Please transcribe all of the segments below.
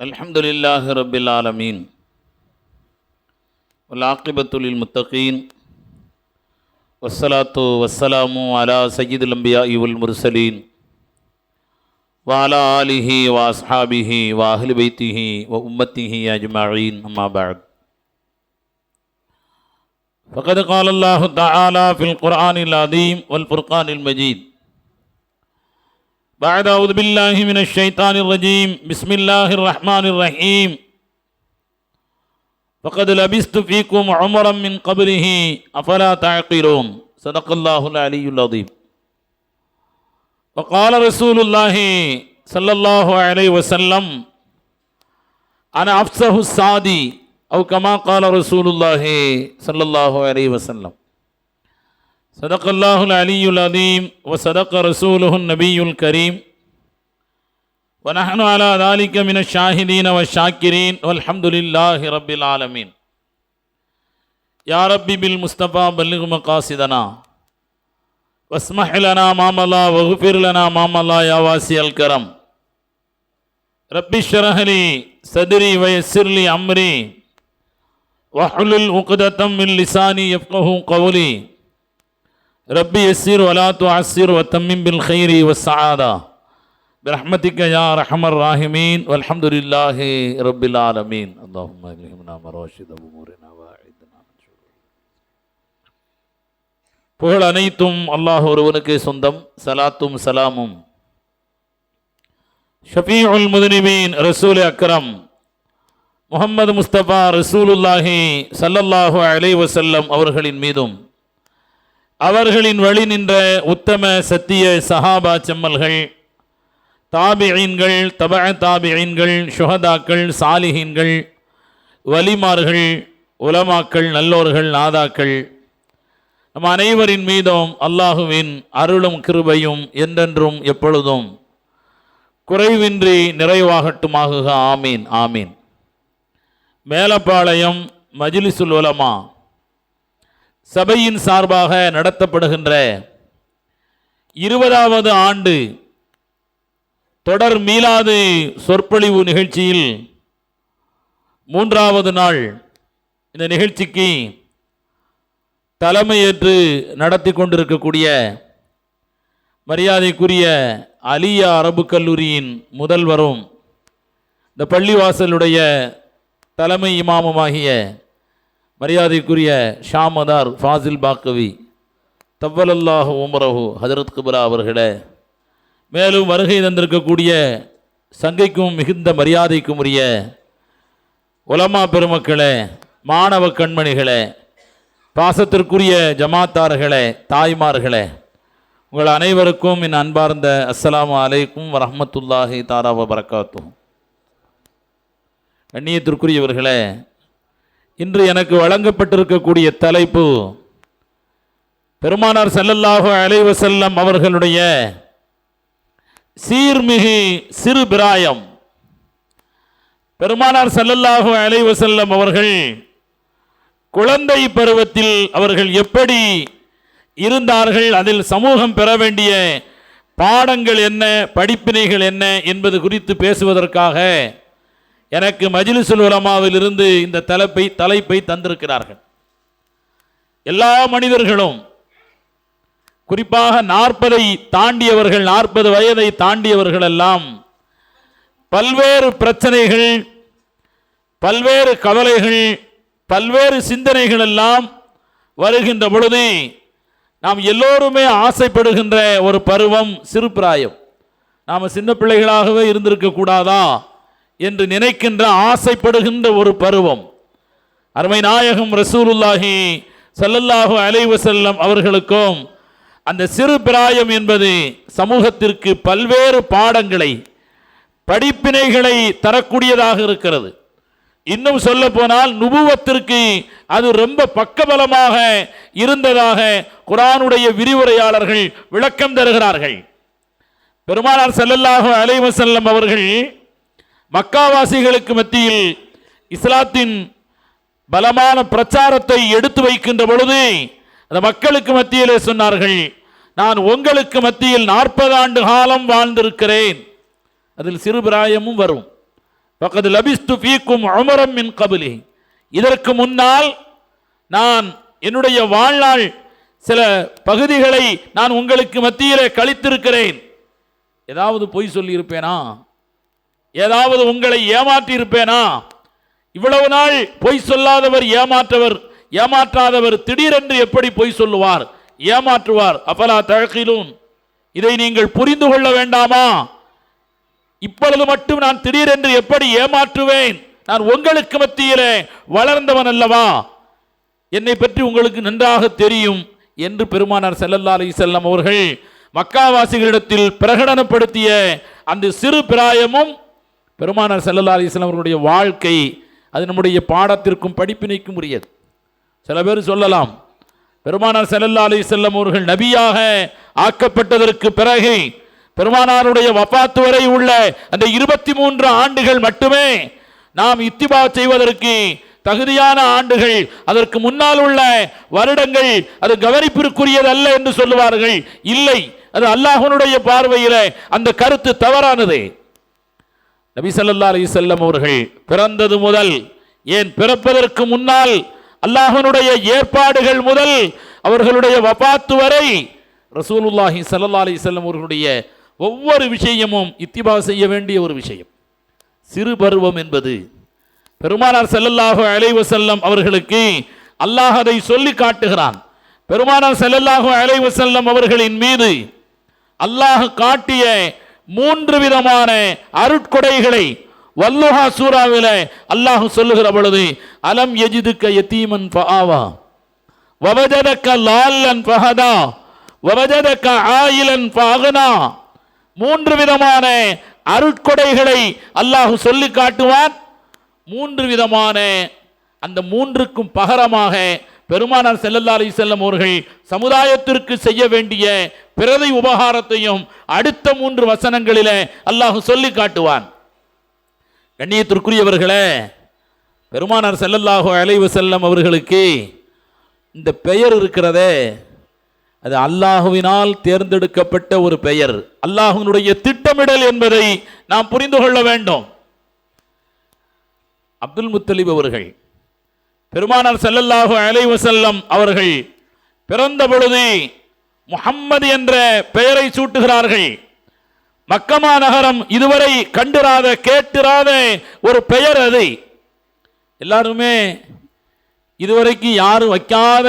அல்ஹம்துலில்லாஹி ரப்பில் ஆலமீன் வல் ஆகிபத்து லில் முத்தகீன் வஸ்ஸலாத்து வஸ்ஸலாமு அலா சய்யிதில் அன்பியாஇ வல் முர்சலீன் வ அலா ஆலிஹி வ அஸ்ஹாபிஹி வ அஹ்லி பைத்திஹி வ உம்மத்திஹி அஜ்மஈன் அம்மா பஅத். ஃபகத் क़ால அல்லாஹு தஆலா ஃபில் குர்ஆனில் அஸீம் வல் ஃபுர்கானில் மஜீத். بعد أعوذ بالله من الشيطان الرجيم بسم الله الرحمن الرحيم فقد لبثت فيكم عمرا من قبله أفلا تعقلون صدق الله العلي العظيم. وقال رسول الله صلى الله عليه وسلم أنا أفصح السعدي أو كما قال رسول الله صلى الله عليه وسلم. صدق الله العلي العظيم وصدق رسوله النبي الكريم ونحن على ذلك من الشاهدين والشاكرين والحمد لله رب العالمين. يا ربي بالمصطفى بلغ مقاصدنا واسمح لنا ما مضى واغفر لنا ما مضى يا واسع الكرم. ربي اشرح لي صدري ويسر لي أمري واحلل عقدة من لساني يفقهوا قولي. ربي يسر ولا تعسر وتمم بالخير والسعادة برحمتك يا أرحم الراحمين والحمد لله رب العالمين. اللهم ألهمنا مراشد أمورنا وأعذنا من شرور. புகழ் அனைத்தும் அல்லாஹ் ஒருவனுக்கே சொந்தம். சலாத்தும் சலாமும் ஷஃபீஉல் முذنبீன் ரசூல் அக்ரம் முஹம்மது முஸ்தபா ரசூலுல்லாஹி ஸல்லல்லாஹு அலைஹி வஸல்லம் அவர்களின் மீதும் அவர்களின் வழி நின்ற உத்தம சத்திய சஹாபா செம்மல்கள், தாபிஈன்கள், தபஅ தாபிஈன்கள், ஷுஹதாக்கள், சாலிஹீன்கள், வலிமார்கள், உலமாக்கள், நல்லோர்கள், நாதாக்கள் நம் அனைவரின் மீதும் அல்லாஹுவின் அருளும் கிருபையும் என்றென்றும் எப்பொழுதும் குறைவின்றி நிறைவாகட்டுமாக. ஆமீன் ஆமீன். மேலப்பாளையம் மஜ்லிஸுல் உலமா சபையின் சார்பாக நடத்தப்படுகின்ற 20வது ஆண்டு தொடர் மீலாது சொற்பொழிவு நிகழ்ச்சியில் 3வது நாள் இந்த நிகழ்ச்சிக்கு தலைமையேற்று நடத்தி கொண்டிருக்கக்கூடிய மரியாதைக்குரிய அலியா அரபு கல்லூரியின் முதல்வரும் இந்த பள்ளிவாசலுடைய தலைமை இமாமுமாகிய மரியாதைக்குரிய ஷாமதார் ஃபாசில் பாக்கவி தவ்வலல்லாஹு உமரஹு ஹஜரத் குப்ரா அவர்களே, மேலும் வருகை தந்திருக்கக்கூடிய சங்கைக்கும் மிகுந்த மரியாதைக்கும் உரிய உலமா பெருமக்களே, மாணவ கண்மணிகளே, பாசத்திற்குரிய ஜமாத்தார்களே, தாய்மார்களே, உங்கள் அனைவருக்கும் என் அன்பார்ந்த அஸ்ஸலாமு அலைக்கும் வரஹ்மத்துல்லாஹி தஆலா வ பரக்காத்துஹு. கண்ணியத்திற்குரியவர்களே, இன்று எனக்கு வழங்கப்பட்டிருக்கக்கூடிய தலைப்பு பெருமானார் ஸல்லல்லாஹு அலைஹி வஸல்லம் அவர்களுடைய சீர்மிகு சிறு பிராயம். பெருமானார் ஸல்லல்லாஹு அலைஹி வஸல்லம் அவர்கள் குழந்தை பருவத்தில் அவர்கள் எப்படி இருந்தார்கள், அதில் சமூகம் பெற வேண்டிய பாடங்கள் என்ன, படிப்பினைகள் என்ன என்பது குறித்து பேசுவதற்காக எனக்கு மஜ்லிஸுல் உலமாவில் இருந்து இந்த தலைப்பை தந்திருக்கிறார்கள். எல்லா மனிதர்களும் குறிப்பாக 40 தாண்டியவர்கள், 40 வயதை தாண்டியவர்கள் எல்லாம் பல்வேறு பிரச்சனைகள், பல்வேறு கவலைகள், பல்வேறு சிந்தனைகள் எல்லாம் வருகின்ற பொழுது நாம் எல்லோருமே ஆசைப்படுகின்ற ஒரு பருவம் சிறு பிராயம். நாம் சின்ன பிள்ளைகளாகவே இருந்திருக்க கூடாதா என்று நினைக்கின்ற, ஆசைப்படுகின்ற ஒரு பருவம். அருமை நாயகம் ரசூலுல்லாஹி ஸல்லல்லாஹு அலைஹி வஸல்லம் அவர்களுக்கும் அந்த சிறு பிராயம் என்பது சமூகத்திற்கு பல்வேறு பாடங்களை, படிப்பினைகளை தரக்கூடியதாக இருக்கிறது. இன்னும் சொல்ல போனால் நுபுவத்திற்கு அது ரொம்ப பக்கபலமாக இருந்ததாக குர்ஆனுடைய விரிவுரையாளர்கள் விளக்கம் தருகிறார்கள். பெருமானார் ஸல்லல்லாஹு அலைஹி வஸல்லம் அவர்கள் மக்காவாசிகளுக்கு மத்தியில் இஸ்லாத்தின் பலமான பிரச்சாரத்தை எடுத்து வைக்கின்ற பொழுது அந்த மக்களுக்கு மத்தியிலே சொன்னார்கள், நான் உங்களுக்கு மத்தியில் 40 ஆண்டு காலம் வாழ்ந்திருக்கிறேன். அதில் சிறு பிராயமும் வரும். ஃபகத் லபிஸ்து ஃபீக்கும் உமரம் மின் கப்லி, இதற்கு முன்னால் நான் என்னுடைய வாழ்நாள் சில பகுதிகளை நான் உங்களுக்கு மத்தியிலே கழித்திருக்கிறேன். ஏதாவது பொய் சொல்லி இருப்பேனா? ஏதாவது உங்களை ஏமாற்றி இருப்பேனா? இவ்வளவு நாள் பொய் சொல்லாதவர் ஏமாற்றாதவர் திடீரென்று எப்படி பொய் சொல்லுவார், ஏமாற்றுவார்? அஃபலா தஅகிலூன், இதை நீங்கள் புரிந்து கொள்ள வேண்டாமா? இப்பொழுது மட்டும் நான் திடீரென்று எப்படி ஏமாற்றுவேன்? நான் உங்களுக்கு மத்தியிலே வளர்ந்தவன் அல்லவா? என்னை பற்றி உங்களுக்கு நன்றாக தெரியும் என்று பெருமானார் ஸல்லல்லாஹு அலைஹி வஸல்லம் அவர்கள் மக்காவாசிகளிடத்தில் பிரகடனப்படுத்திய அந்த சிறு பிராயமும் பெருமானார் ஸல்லல்லாஹு அலைஹி வஸல்லம் அவர்களுடைய வாழ்க்கை, அது நம்முடைய பாடத்திற்கும் படிப்பினைக்கும் உரியது. சில பேர் சொல்லலாம், பெருமானார் ஸல்லல்லாஹு அலைஹி வஸல்லம் அவர்கள் நபியாக ஆக்கப்பட்டதற்கு பிறகு பெருமானாருடைய வஃபாத் வரை உள்ள அந்த 23 ஆண்டுகள் மட்டுமே நாம் இத்திபா செய்வதற்கு தகுதியான ஆண்டுகள், அதற்கு முன்னால் உள்ள வருடங்கள் அது கவனிப்பிற்குரியது அல்ல என்று சொல்லுவார்கள். இல்லை, அது அல்லாஹ்வுடைய பார்வையில் அந்த கருத்து தவறானது. நபி ஸல்லல்லாஹு அலைஹி வஸல்லம் அவர்கள் பிறந்தது முதல், ஏன் பிறப்பதற்கு முன்னால் அல்லாஹ்வுடைய ஏற்பாடுகள் முதல் அவர்களுடைய வஃபாத் வரை ரசூலுல்லாஹி ஸல்லல்லாஹு அலைஹி வஸல்லம் அவர்களுடைய ஒவ்வொரு விஷயமும் இத்திபா செய்ய வேண்டிய ஒரு விஷயம். சிறு பருவம் என்பது பெருமானார் ஸல்லல்லாஹு அலைஹி வஸல்லம் அவர்களுக்கு அல்லாஹ் அதை சொல்லி காட்டுகிறான். பெருமானார் ஸல்லல்லாஹு அலைஹி வஸல்லம் அவர்களின் மீது அல்லாஹ் காட்டிய 3 விதமான அருட்கொடைகளை வல்லுஹா சூராவிலே அல்லாஹ் சொல்லுகிற பொழுது, அலம் யஜிதுக யதீமன் ஃபஆவா வவஜதக லால்லன் ஃபஹதா வவஜதக ஆயிலன் ஃபஅக்னா, 3 விதமான அருட்கொடைகளை அல்லாஹ் சொல்லி காட்டுவான். 3 விதமான அந்த 3க்கும் பகரமாக பெருமானார் ஸல்லல்லாஹு அலைஹி வஸல்லம் அவர்கள் சமுதாயத்திற்கு செய்ய வேண்டிய பிரதி உபகாரத்தையும் அடுத்த 3 வசனங்களிலே அல்லாஹ் சொல்லி காட்டுவான். கண்ணியத்திற்குரியவர்களே, பெருமானார் ஸல்லல்லாஹு அலைஹி வஸல்லம் அவர்களுக்கு இந்த பெயர் இருக்கிறதே, அது அல்லாஹுவினால் தேர்ந்தெடுக்கப்பட்ட ஒரு பெயர், அல்லாஹ்வினுடைய திட்டமிடல் என்பதை நாம் புரிந்து கொள்ள வேண்டும். அப்துல் முத்தலிப் அவர்கள் பெருமானார் ஸல்லல்லாஹு அலைஹி வஸல்லம் அவர்கள் பிறந்த பொழுது முஹம்மது என்ற பெயரை சூட்டுகிறார்கள். மக்கமா நகரம் இதுவரை கண்டிராத கேட்டிராத ஒரு பெயர் அது. எல்லாருமே இதுவரைக்கும் யாரும் வைக்காத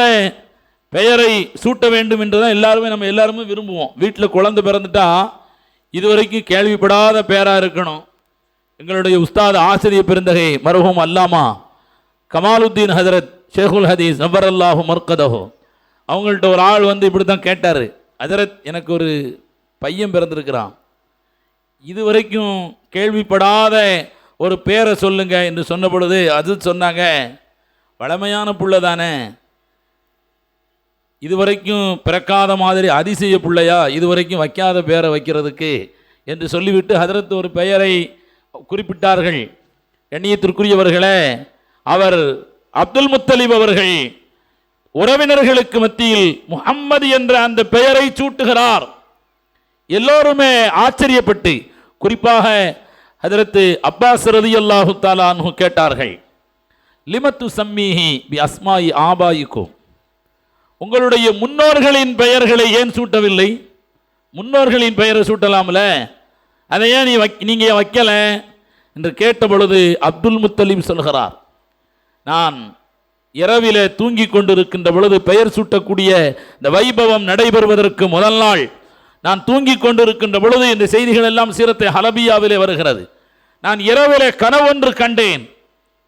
பெயரை சூட்ட வேண்டும் என்றுதான் நம்ம எல்லாருமே விரும்புவோம். வீட்டில் குழந்தை பிறந்துட்டா இதுவரைக்கும் கேள்விப்படாத பெயராக இருக்கணும். எங்களுடைய உஸ்தாத் ஆசிரியர் பெருந்தகை மர்ஹூம் அல்லாமா கமாலுத்தீன் ஹஜரத் ஷேகுல் ஹதீஸ் நவ்வரல்லாஹு மர்கதஹு, அவங்கள்ட்ட ஒரு ஆள் வந்து இப்படி தான் கேட்டார், ஹஜரத் எனக்கு ஒரு பையன் பிறந்திருக்கிறான், இதுவரைக்கும் கேள்விப்படாத ஒரு பேரை சொல்லுங்க என்று சொன்ன பொழுது அது சொன்னாங்க, வளமையான புள்ள தானே, இதுவரைக்கும் பிறக்காத மாதிரி அதிசய பிள்ளையா, இதுவரைக்கும் வைக்காத பேரை வைக்கிறதுக்கு என்று சொல்லிவிட்டு ஹஜரத் ஒரு பெயரை குறிப்பிட்டார்கள். கண்ணியத்திற்குரியவர்களே, அவர் அப்துல் முத்தலிப் அவர்கள் உறவினர்களுக்கு மத்தியில் முஹம்மது என்ற அந்த பெயரை சூட்டுகிறார். எல்லோருமே ஆச்சரியப்பட்டு, குறிப்பாக ஹஜரத் அப்பாஸ் ரலியல்லாஹு தஆலா அன்ஹு கேட்டார்கள், லிமத்து சம்மீஹி பி அஸ்மாஇ ஆபாயிக்கும், உங்களுடைய முன்னோர்களின் பெயர்களை ஏன் சூட்டவில்லை? முன்னோர்களின் பெயரை சூட்டலாம்ல, அதை ஏன் நீங்கள் வைக்கல என்று கேட்ட பொழுது அப்துல் முத்தலிப் சொல்கிறார், நான் இரவிலே தூங்கி கொண்டிருக்கின்ற பொழுது பெயர் சூட்டக்கூடிய இந்த வைபவம் நடைபெறுவதற்கு முதல் நாள் நான் தூங்கி கொண்டிருக்கின்ற பொழுது இந்த செய்திகள் எல்லாம் சீரத்தை ஹலபியாவிலே வருகிறது. நான் இரவிலே கனவொன்று கண்டேன்,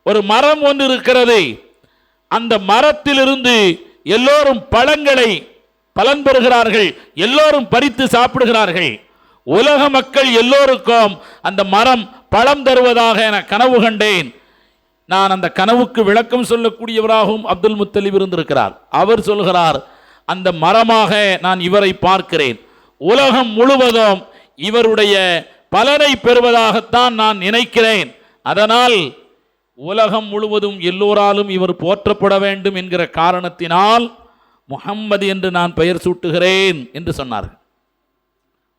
ஒரு மரம் ஒன்று இருக்கிறது, அந்த மரத்திலிருந்து எல்லோரும் பழங்களை பலன் பெறுகிறார்கள், எல்லோரும் பறித்து சாப்பிடுகிறார்கள், உலக மக்கள் எல்லோருக்கும் அந்த மரம் பழம் தருவதாக என கனவு கண்டேன். நான் அந்த கனவுக்கு விளக்கம் சொல்லக்கூடியவராகவும் அப்துல் முத்தலிப் இருந்திருக்கிறார். அவர் சொல்கிறார், அந்த மரமாக நான் இவரை பார்க்கிறேன், உலகம் முழுவதும் இவருடைய பலனை பெறுவதாகத்தான் நான் நினைக்கிறேன், அதனால் உலகம் முழுவதும் எல்லோராலும் இவர் போற்றப்பட வேண்டும் என்கிற காரணத்தினால் முஹம்மது என்று நான் பெயர் சூட்டுகிறேன் என்று சொன்னார்கள்.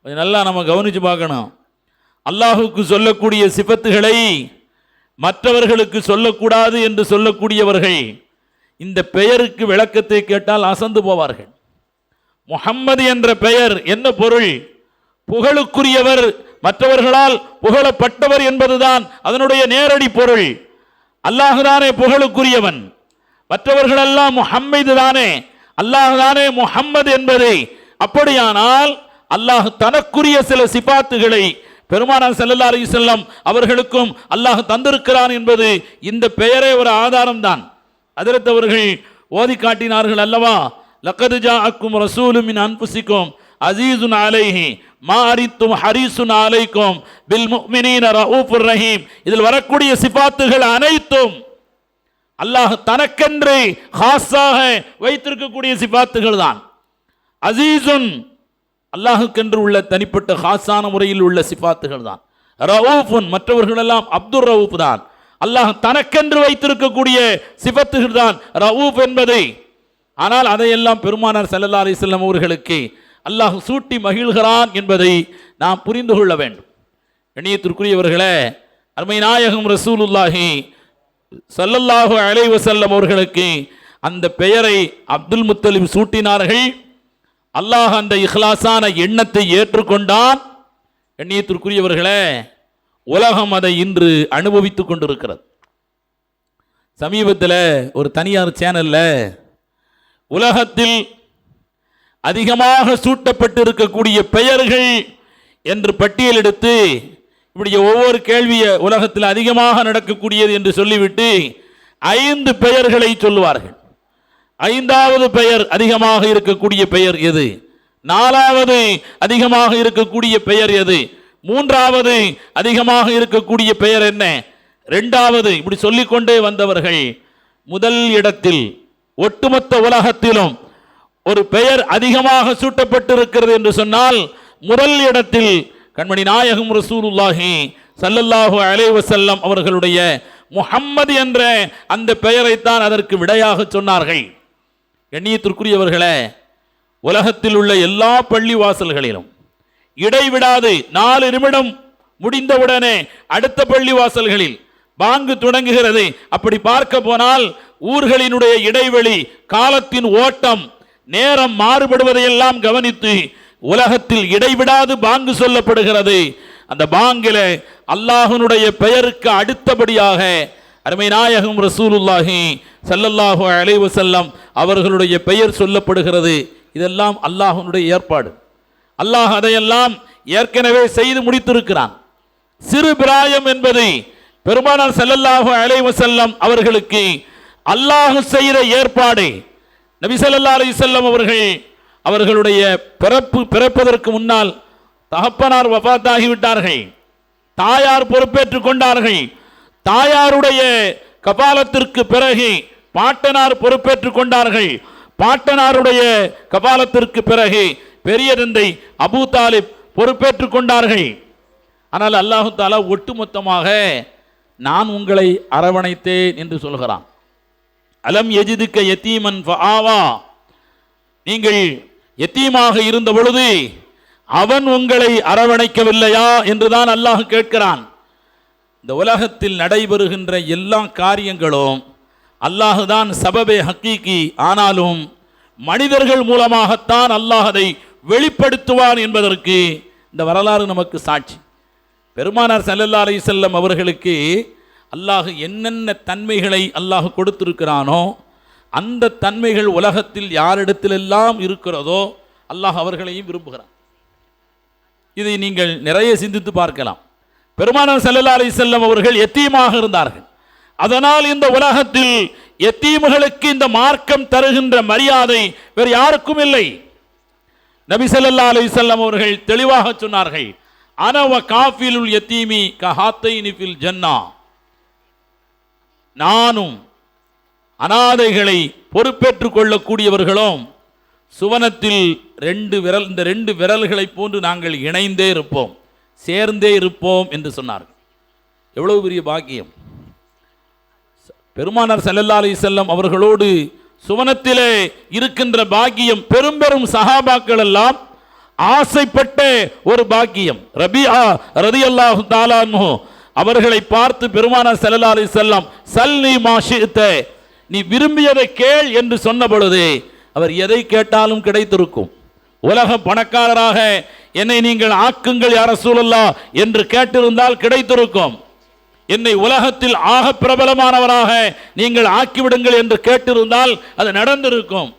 நல்லா நம்ம கவனித்து பார்க்கணும். அல்லாஹுக்கு சொல்லக்கூடிய சிபத்துகளை மற்றவர்களுக்கு சொல்லக்கூடாது என்று சொல்லக்கூடியவர்கள் இந்த பெயருக்கு விளக்கத்தை கேட்டால் அசந்து போவார்கள். முஹம்மது என்ற பெயர் என்ன பொருள்? புகழுக்குரியவர், மற்றவர்களால் புகழப்பட்டவர் என்பதுதான் அதனுடைய நேரடி பொருள். அல்லாஹுதானே புகழுக்குரியவன், மற்றவர்களெல்லாம் முஹம்மது தானே, அல்லாஹுதானே முஹம்மது என்பதை. அப்படியானால் அல்லாஹ் தனக்குரிய சில சிபாத்துகளை பெருமானார் ஸல்லல்லாஹு அலைஹி வஸல்லம் அவர்களுக்கும் அல்லாஹ் தந்திருக்கிறான் என்பது இந்த பெயரே ஒரு ஆதாரம் தான். ஹஜ்ரத் அவர்கள் ஓதி காட்டினார்கள் அல்லவா, லக்கத் ஜாஅக்கும் ரசூலும் மின் அன்ஃபுசிக்கும் அஸீஸுன் அலைஹி மா அரித்தும் ஹரீஸுன் அலைக்கும் பில் முஃமினீன ரഊஃபுர் ரஹீம். இதில் வரக்கூடிய சிபாத்துகள் அனைத்தும் அல்லாஹ் தனக்கென்று ஹாஸாக வைத்திருக்கக்கூடிய சிபாத்துகள் தான். அஸீஸுன் அல்லாஹுக்கென்று உள்ள தனிப்பட்ட ஹாஸான முறையில் உள்ள சிபாத்துகள் தான். ரഊஃபுன் மற்றவர்களெல்லாம் அப்துர் ரഊஃப் தான். அல்லாஹ் தனக்கென்று வைத்திருக்கக்கூடிய சிபத்துகள் தான் ரഊஃப் என்பதை. ஆனால் அதையெல்லாம் பெருமானார் ஸல்லல்லாஹு அலைஹி வஸல்லம் அவர்களுக்கு அல்லாஹ் சூட்டி மகிழ்கிறான் என்பதை நாம் புரிந்து கொள்ள வேண்டும். கண்ணியத்திற்குரியவர்களே, அருமை நாயகம் ரசூலுல்லாஹி ஸல்லல்லாஹு அலைஹி வஸல்லம் அவர்களுக்கு அந்த பெயரை அப்துல் முத்தலிப் சூட்டினார்கள். அல்லாஹ் அந்த இஹ்லாஸான எண்ணத்தை ஏற்றுக்கொண்டான். கண்ணியத்திற்குரியவர்களே, உலகம் அதை இன்று அனுபவித்துக் கொண்டிருக்கிறது. சமீபத்தில் ஒரு தனியார் சேனல்ல உலகத்தில் அதிகமாக சூட்டப்பட்டிருக்கக்கூடிய பெயர்கள் என்று பட்டியலெடுத்து இப்படி ஒவ்வொரு கேள்வியை உலகத்தில் அதிகமாக நடக்கக்கூடியது என்று சொல்லிவிட்டு 5 பெயர்களை சொல்லுவார்கள். 5வது பெயர் அதிகமாக இருக்கக்கூடிய பெயர் எது? 4வது அதிகமாக இருக்கக்கூடிய பெயர் எது? 3வது அதிகமாக இருக்கக்கூடிய பெயர் என்ன? 2வது, இப்படி சொல்லிக்கொண்டே வந்தவர்கள் முதல் இடத்தில் ஒட்டுமொத்த உலகத்திலும் ஒரு பெயர் அதிகமாக சூட்டப்பட்டிருக்கிறது என்று சொன்னால் முதல் இடத்தில் கண்மணி நாயகம் ரசூலுல்லாஹி ஸல்லல்லாஹு அலைஹி வஸல்லம் அவர்களுடைய முஹம்மது என்ற அந்த பெயரைத்தான் அதற்கு விடையாக சொன்னார்கள். கண்ணியத்திற்குரியவர்களே, உலகத்தில் உள்ள எல்லா பள்ளி வாசல்களிலும் இடைவிடாது 4 நிமிடம் முடிந்தவுடனே அடுத்த பள்ளி வாசல்களில் பாங்கு தொடங்குகிறது. அப்படி பார்க்க போனால் ஊர்களினுடைய இடைவெளி, காலத்தின் ஓட்டம், நேரம் மாறுபடுவதையெல்லாம் கவனித்து உலகத்தில் இடைவிடாது பாங்கு சொல்லப்படுகிறது. அந்த பாங்கில அல்லாஹ்வுடைய பெயருக்கு அடுத்தபடியாக அருமை நாயகம் ரசூலுல்லாஹி ஸல்லல்லாஹு அலைஹி வஸல்லம் அவர்களுடைய பெயர் சொல்லப்படுகிறது. இதெல்லாம் அல்லாஹ்வுடைய ஏற்பாடு. அல்லாஹ் அதையெல்லாம் ஏற்கனவே செய்து முடித்திருக்கிறான். சிறு பிராயம் என்பது பெருமானார் ஸல்லல்லாஹு அலைஹி வஸல்லம் அவர்களுக்கு அல்லாஹ் செய்த ஏற்பாடு. நபி ஸல்லல்லாஹு அலைஹி வஸல்லம் அவர்களுடைய பிறப்பதற்கு முன்னால் தகப்பனார் வஃபாத்தாகிவிட்டார்கள். தாயார் பொறுப்பேற்றுக் கொண்டார்கள். தாயாருடைய கபாலத்திற்கு பிறகு பாட்டனார் பொறுப்பேற்றுக் கொண்டார்கள். பாட்டனாருடைய கபாலத்திற்கு பிறகு பெரிய தந்தை அபூ தாலிப் பொறுப்பேற்றுக் கொண்டார்கள். ஆனால் அல்லாஹு தஆலா ஒட்டுமொத்தமாக நான் உங்களை அரவணைத்தேன் என்று சொல்கிறான். அலம் யஜிதுக்க யதீமன் ஃபஆவா, நீங்கள் யதீமாக இருந்த பொழுது அவன் உங்களை அரவணைக்கவில்லையா என்றுதான் அல்லாஹ் கேட்கிறான். இந்த உலகத்தில் நடைபெறுகின்ற எல்லா காரியங்களும் அல்லாஹுதான் சபபே ஹக்கீகி, ஆனாலும் மனிதர்கள் மூலமாகத்தான் அல்லாஹ் அதை வெளிப்படுத்துவான் என்பதற்கு இந்த வரலாறு நமக்கு சாட்சி. பெருமானார் ஸல்லல்லாஹு அலைஹி வஸல்லம் அவர்களுக்கு அல்லாஹ் என்னென்ன தன்மைகளை அல்லாஹ் கொடுத்திருக்கிறானோ அந்த தன்மைகள் உலகத்தில் யாரிடத்திலெல்லாம் இருக்கிறதோ அல்லாஹ் அவர்களையும் விரும்புகிறான். இதை நீங்கள் நிறைய சிந்தித்து பார்க்கலாம். பெருமானார் ஸல்லல்லாஹு அலைஹி வஸல்லம் அவர்கள் யத்தீமாக இருந்தார்கள். அதனால் இந்த உலகத்தில் யத்தீம்களுக்கு இந்த மார்க்கம் தருகின்ற மரியாதை வேறு யாருக்கும் இல்லை. நபி ஸல்லல்லாஹு அலைஹி வஸல்லம் அவர்கள் தெளிவாக சொன்னார்கள், அன வ காஃபிலுல் யத்தீமி கஹாத்தைனி ஃபில் ஜன்னா, நானும் அனாதைகளை பொறுப்பேற்றுக் கொள்ளக்கூடியவர்களும் சுவனத்தில் இந்த 2 விரல்களை போன்று நாங்கள் இணைந்தே இருப்போம், சேர்ந்தே இருப்போம் என்று சொன்னார்கள். எவ்வளவு பெரிய பாக்கியம்! பெருமானார் ஸல்லல்லாஹு அலைஹி வஸல்லம் அவர்களோடு சுவனத்திலே இருக்கின்ற பாக்கியம் பெரும் சஹாபாக்கள் எல்லாம் ஆசைப்பட்ட ஒரு பாக்கியம். ரபிஆ ரலியல்லாஹு தஆலா அன்ஹு அவர்களை பார்த்து பெருமானார் ஸல்லல்லாஹு அலைஹி வஸல்லம் சல்னி மா ஷிஅத, நீ விரும்பியதை கேள் என்று சொன்ன பொழுது அவர் எதை கேட்டாலும் கிடைத்திருக்கும். உலக பணக்காரராக என்னை நீங்கள் ஆக்குங்கள் யா ரசூலல்லாஹ் என்று கேட்டிருந்தால் கிடைத்திருக்கும். என்னை உலகத்தில் ஆக பிரபலமானவராக நீங்கள் ஆக்கிவிடுங்கள் என்று கேட்டிருந்தால் அது நடந்திருக்கும்.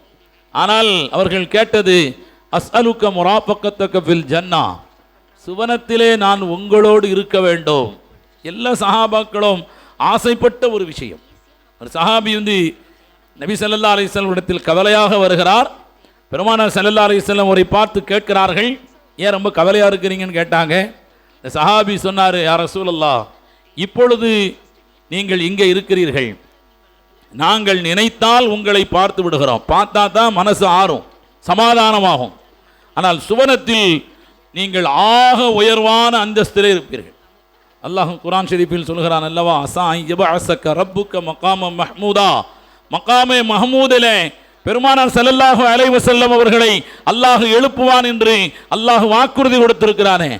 ஆனால் அவர்கள் கேட்டது அஸ்அலுக முராஃபகத்தக ஃபில் ஜன்னா, சுவனத்திலே நான் உங்களோடு இருக்க வேண்டும். எல்லா சஹாபாக்களும் ஆசைப்பட்ட ஒரு விஷயம். ஒரு சஹாபி நபி ஸல்லல்லாஹு அலைஹி வஸல்லம் இடத்தில் கவலையாக வருகிறார். பெருமானார் ஸல்லல்லாஹு அலைஹி வஸல்லம் அவரை பார்த்து கேட்கிறார்கள், ஏன் ரொம்ப கவலையாக இருக்கிறீங்கன்னு கேட்டாங்க. இந்த சஹாபி சொன்னார், யா ரசூலல்லாஹ், இப்பொழுது நீங்கள் இங்கே இருக்கிறீர்கள், நாங்கள் நினைத்தால் உங்களை பார்த்து விடுகிறோம், பார்த்தா தான் மனசு ஆறும், சமாதானமாகும். ஆனால் சுவனத்தில் நீங்கள் ஆக உயர்வான அந்தஸ்திலே இருப்பீர்கள். அல்லாஹ் குர்ஆன் ஷரீஃபில் சொல்கிறான் அல்லவா, அஸா யபஅஸக ரப்புக மகாம மஹ்மூதா, மகாமே மஹமூதிலே பெருமானார் ஸல்லல்லாஹு அலைஹி வஸல்லம் அவர்களை அல்லாஹ் எழுப்புவான் என்று அல்லாஹ் வாக்குறுதி கொடுத்திருக்கிறானே.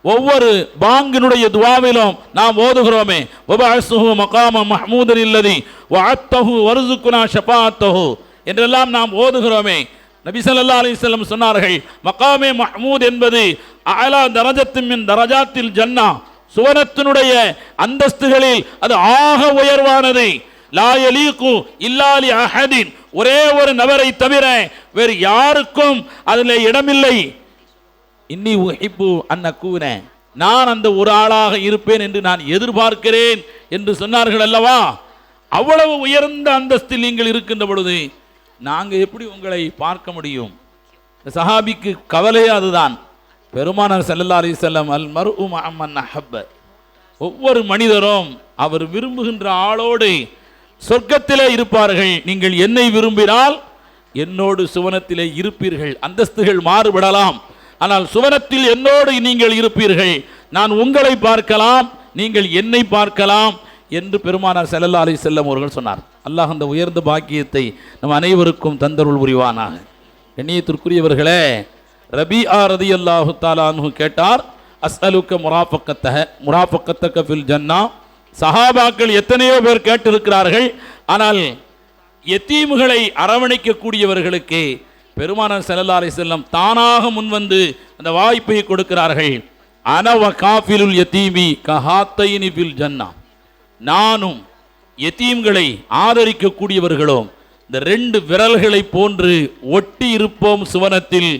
ஒவ்வொரு பாங்கினுடைய துஆவிலும் நாம் ஓதுகிறோமே, வபஅஸஹு மகாம மஹ்மூதன் இல்லதி வஅத்தஹு வர்ஸுக்னா ஷஃபாஅத்தஹு என்றெல்லாம் நாம் ஓதுகிறோமே. நபி ஸல்லல்லாஹு அலைஹி வஸல்லம் சொன்னார்கள், மகாமே மஹ்மூத் என்பது அலா தரஜத்தின் மின் தரஜாத்தில் ஜன்னா, சுவனத்தினுடைய அந்தஸ்துகளில் அது ஆக உயர்வானது. லா யலீகு இல்லா லி அஹதின், ஒரே ஒரு நபரை தவிர வேறு யாருக்கும் அதில் இடமில்லை. இன்னி உஹிப்பு அன் அகூன, நான் அந்த ஒரு ஆளாக இருப்பேன் என்று நான் எதிர்பார்க்கிறேன் என்று சொன்னார்கள் அல்லவா. அவ்வளவு உயர்ந்த அந்தஸ்தில் நீங்கள் இருக்கின்ற பொழுது நாங்கள் எப்படி உங்களை பார்க்க முடியும்? சஹாபிக்கு கவலையே அதுதான். பெருமானார் ஸல்லல்லாஹு அலைஹி வஸல்லம் அல் மர்உ மஅ மன் அஹப்ப, ஒவ்வொரு மனிதரும் அவர் விரும்புகின்ற ஆளோடு சொர்க்கத்திலே இருப்பார்கள். நீங்கள் என்னை விரும்பினால் என்னோடு சுவனத்திலே இருப்பீர்கள். அந்தஸ்துகள் மாறுபடலாம், ஆனால் சுவனத்தில் என்னோடு நீங்கள் இருப்பீர்கள். நான் உங்களை பார்க்கலாம், நீங்கள் என்னை பார்க்கலாம் என்று பெருமானார் ஸல்லல்லாஹு அலைஹி வஸல்லம் அவர்கள் சொன்னார். அல்லாஹ் அந்த உயர்ந்த பாக்கியத்தை நம் அனைவருக்கும் தந்தருள் புரிவானாக. கண்ணியத்திற்குரியவர்களே, ரபீஆ ரலியல்லாஹு தஆலா அன்ஹு கேட்டார், அஸ்அலுக முராஃபகத்தக ஃபில் ஜன்னா. சஹாபாக்கள் எத்தனையோ பேர் கேட்டிருக்கிறார்கள், ஆனால் யத்தீம்களை அரவணைக்கக்கூடியவர்களுக்கு பெருமானார் ஸல்லல்லாஹு அலைஹி வஸல்லம் தானாக முன்வந்து அந்த வாய்ப்பை கொடுக்கிறார்கள். அன வ காஃபிலுல் யதீமி கஹாத்தைனி ஃபில் ஜன்னா, நானும் யத்தீம்களை ஆதரிக்கக்கூடியவர்களும் இந்த ரெண்டு விரல்களை போன்று ஒட்டி இருப்போம் சுவனத்தில்